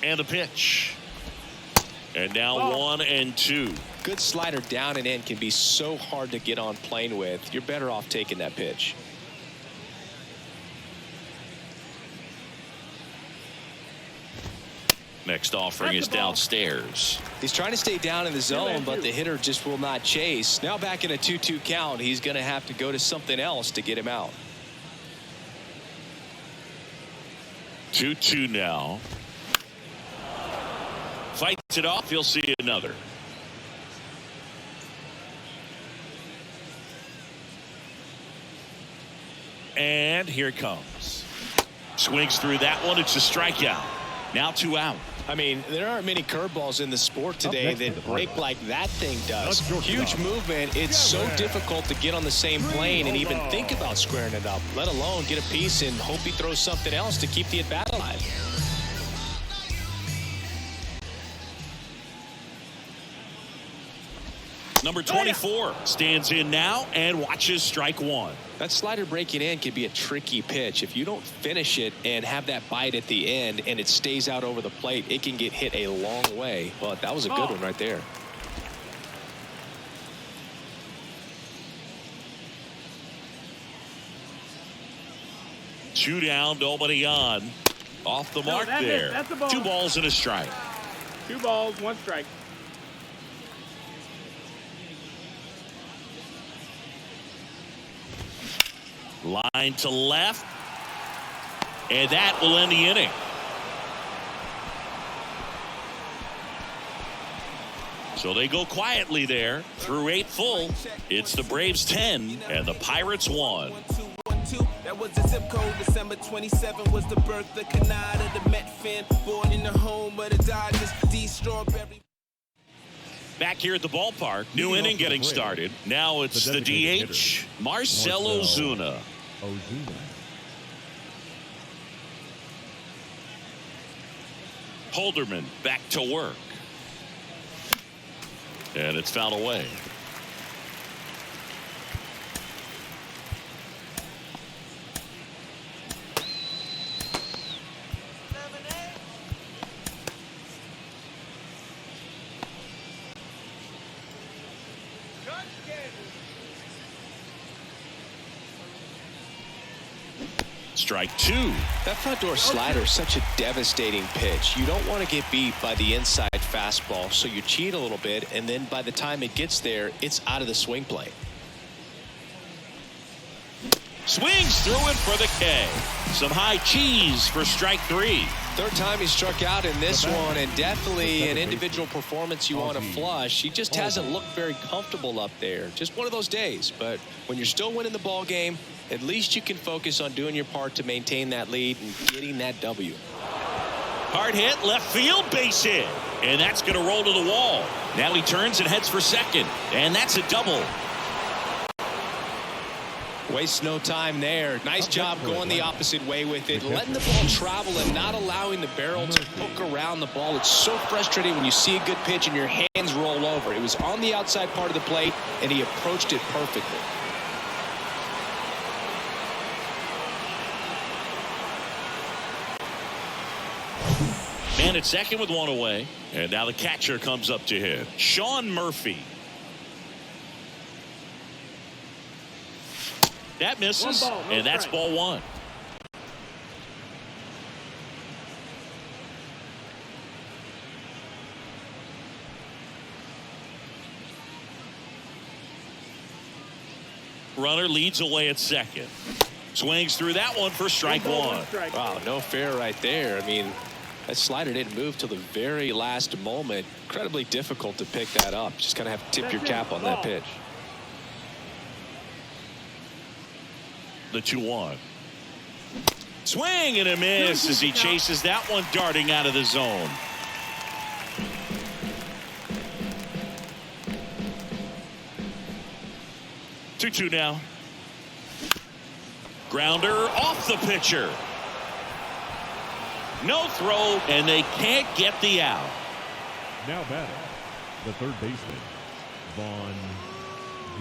And a pitch. And now 1-2. Good slider down and in can be so hard to get on plane with. You're better off taking that pitch. Next offering is downstairs. He's trying to stay down in the zone, but the hitter just will not chase. Now back in a 2-2 count, he's going to have to go to something else to get him out. 2-2 now. Fights it off. He'll see another. And here it comes. Swings through that one. It's a strikeout. Now 2 out. I mean, there aren't many curveballs in the sport today that break like that thing does. Huge movement. It's so difficult to get on the same plane and even think about squaring it up, let alone get a piece and hope he throws something else to keep the at-bat alive. Number 24 stands in now and watches strike one. That slider breaking in can be a tricky pitch. If you don't finish it and have that bite at the end and it stays out over the plate, it can get hit a long way. But that was a good one right there. Two down, nobody on. Off the mark there. That's a ball. 2 balls and a strike. 2 balls, 1 strike. Line to left. And that will end the inning. So they go quietly there through 8 full. It's the Braves 10 and the Pirates 1. That was the zip code. December 27 was the birth of Canada, the Met fan, born in the home of the Dodgers. D. Strawberry. Back here at the ballpark, new inning getting started. Now it's the DH, Marcell Ozuna. Holderman back to work. And it's fouled away. Strike 2. That front door slider is such a devastating pitch. You don't want to get beat by the inside fastball, so you cheat a little bit, and then by the time it gets there, it's out of the swing plane. Swings through it for the K. Some high cheese for strike 3. Third time he struck out in this one, and definitely an individual performance you want to flush. He just hasn't looked very comfortable up there. Just one of those days. But when you're still winning the ball game, at least you can focus on doing your part to maintain that lead and getting that W. Hard hit, left field, base hit. And that's going to roll to the wall. Now he turns and heads for second. And that's a double. Wastes no time there. Nice job going the opposite way with it. Letting the ball travel and not allowing the barrel to hook around the ball. It's so frustrating when you see a good pitch and your hands roll over. It was on the outside part of the plate, and he approached it perfectly. Man at second with 1 away. And now the catcher comes up to hit. Sean Murphy. That misses, and that's ball 1. Runner leads away at second. Swings through that one for strike 1. Wow, no fair right there. I mean, that slider didn't move till the very last moment. Incredibly difficult to pick that up. Just kind of have to tip your cap on that pitch. The 2-1. Swing and a miss as he chases that one darting out of the zone. Two now. Grounder off the pitcher. No throw, and they can't get the out. Now batting, the third baseman, Vaughn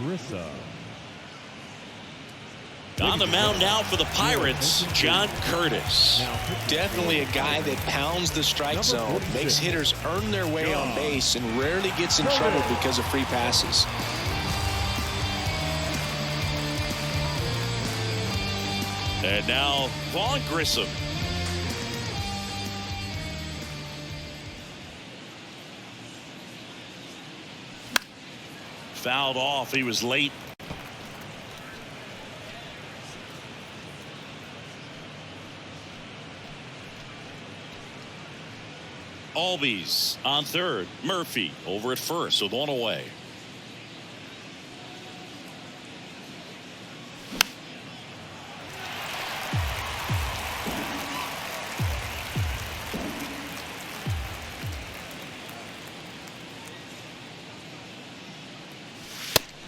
Grissom. On the mound now for the Pirates, John Curtis. Definitely a guy that pounds the strike zone, makes hitters earn their way on base, and rarely gets in trouble because of free passes. And now Vaughn Grissom. Fouled off. He was late. Albies on third. Murphy over at first with 1 away.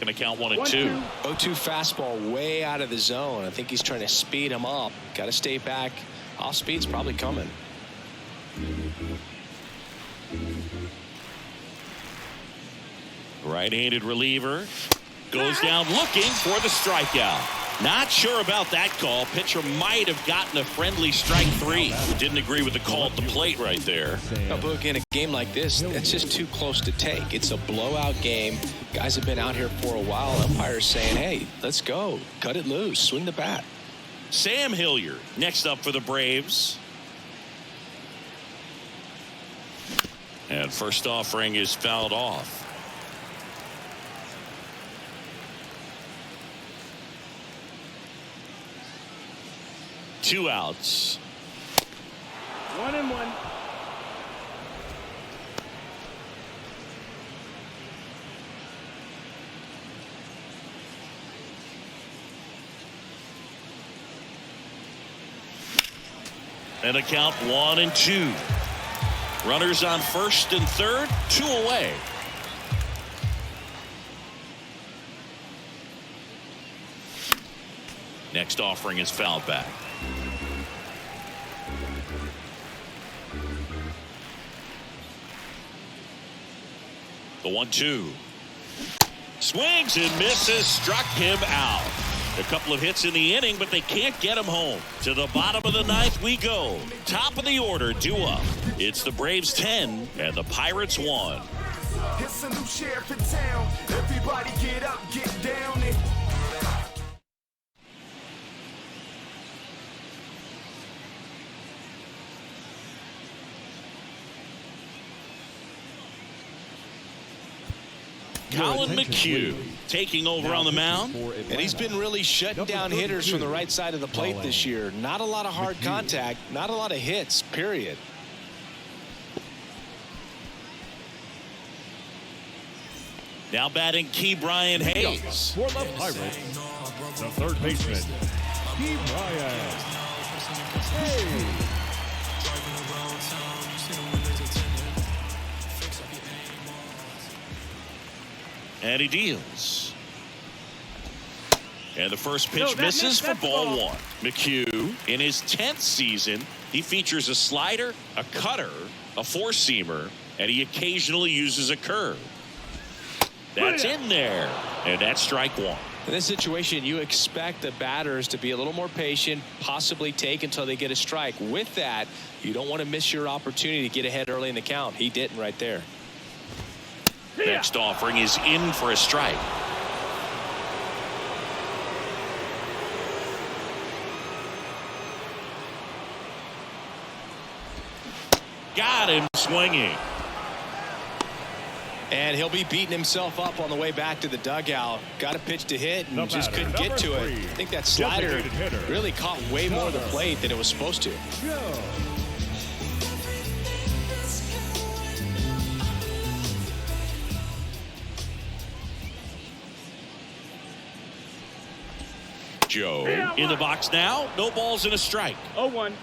Working to count 1 and 1-2. 2. 0-2 fastball way out of the zone. I think he's trying to speed him up. Got to stay back. Off speed's probably coming. Right-handed reliever goes down looking for the strikeout. Not sure about that call. Pitcher might have gotten a friendly strike 3. Didn't agree with the call at the plate right there. Now, Boog, in a game like this, that's just too close to take. It's a blowout game. Guys have been out here for a while. Umpires saying, hey, let's go. Cut it loose. Swing the bat. Sam Hilliard next up for the Braves. And first offering is fouled off. Two outs. 1-1. And a count 1-2. Runners on first and third, 2 away. Next offering is fouled back. The 1-2. Swings and misses, struck him out. A couple of hits in the inning, but they can't get him home. To the bottom of the ninth we go. Top of the order, due up. It's the Braves 10 and the Pirates 1. It's a new sheriff in town. Everybody get up, get down and Colin McHugh taking over on the mound. And he's been really shutting down hitters from the right side of the plate this year. Not a lot of hard contact, not a lot of hits, period. Now batting Key Brian Hayes. For the Pirates, the third baseman, Key Brian Hayes. And he deals. And the first pitch misses for ball 1. McHugh, in his 10th season, he features a slider, a cutter, a four-seamer, and he occasionally uses a curve. That's in there. And that's strike 1. In this situation, you expect the batters to be a little more patient, possibly take until they get a strike. With that, you don't want to miss your opportunity to get ahead early in the count. He didn't right there. Next offering is in for a strike. Got him swinging. And he'll be beating himself up on the way back to the dugout. Got a pitch to hit and just couldn't get to it. I think that slider really caught way more of the plate than it was supposed to. Joe in the box now. No balls and a strike. 0-1.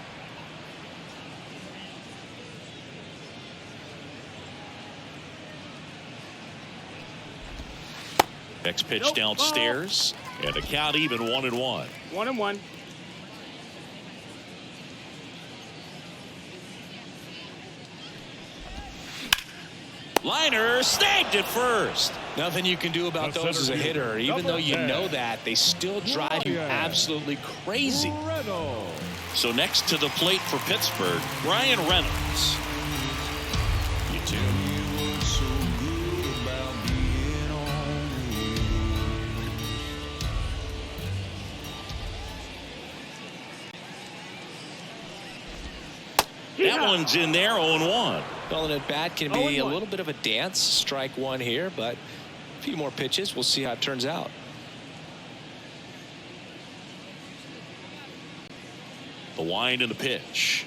Next pitch downstairs. And a count even 1-1. 1-1. Liner snagged at first. Nothing you can do about those as a hitter. Even though you know that, they still drive you absolutely crazy. So next to the plate for Pittsburgh, Ryan Reynolds. You too. That one's in there, 0-1. Well, an at bat can be a little bit of a dance. Strike 1 here, but a few more pitches. We'll see how it turns out. The wind and the pitch.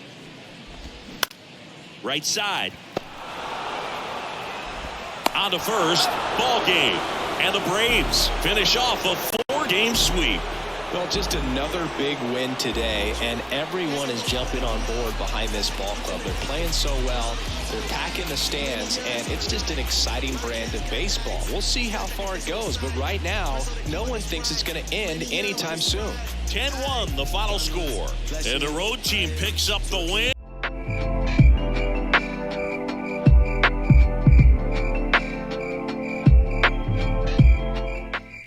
Right side. On to first. Ball game. And the Braves finish off a 4-game sweep. Well, just another big win today, and everyone is jumping on board behind this ball club. They're playing so well. They're packing the stands, and it's just an exciting brand of baseball. We'll see how far it goes, but right now, no one thinks it's going to end anytime soon. 10-1 the final score, and the road team picks up the win.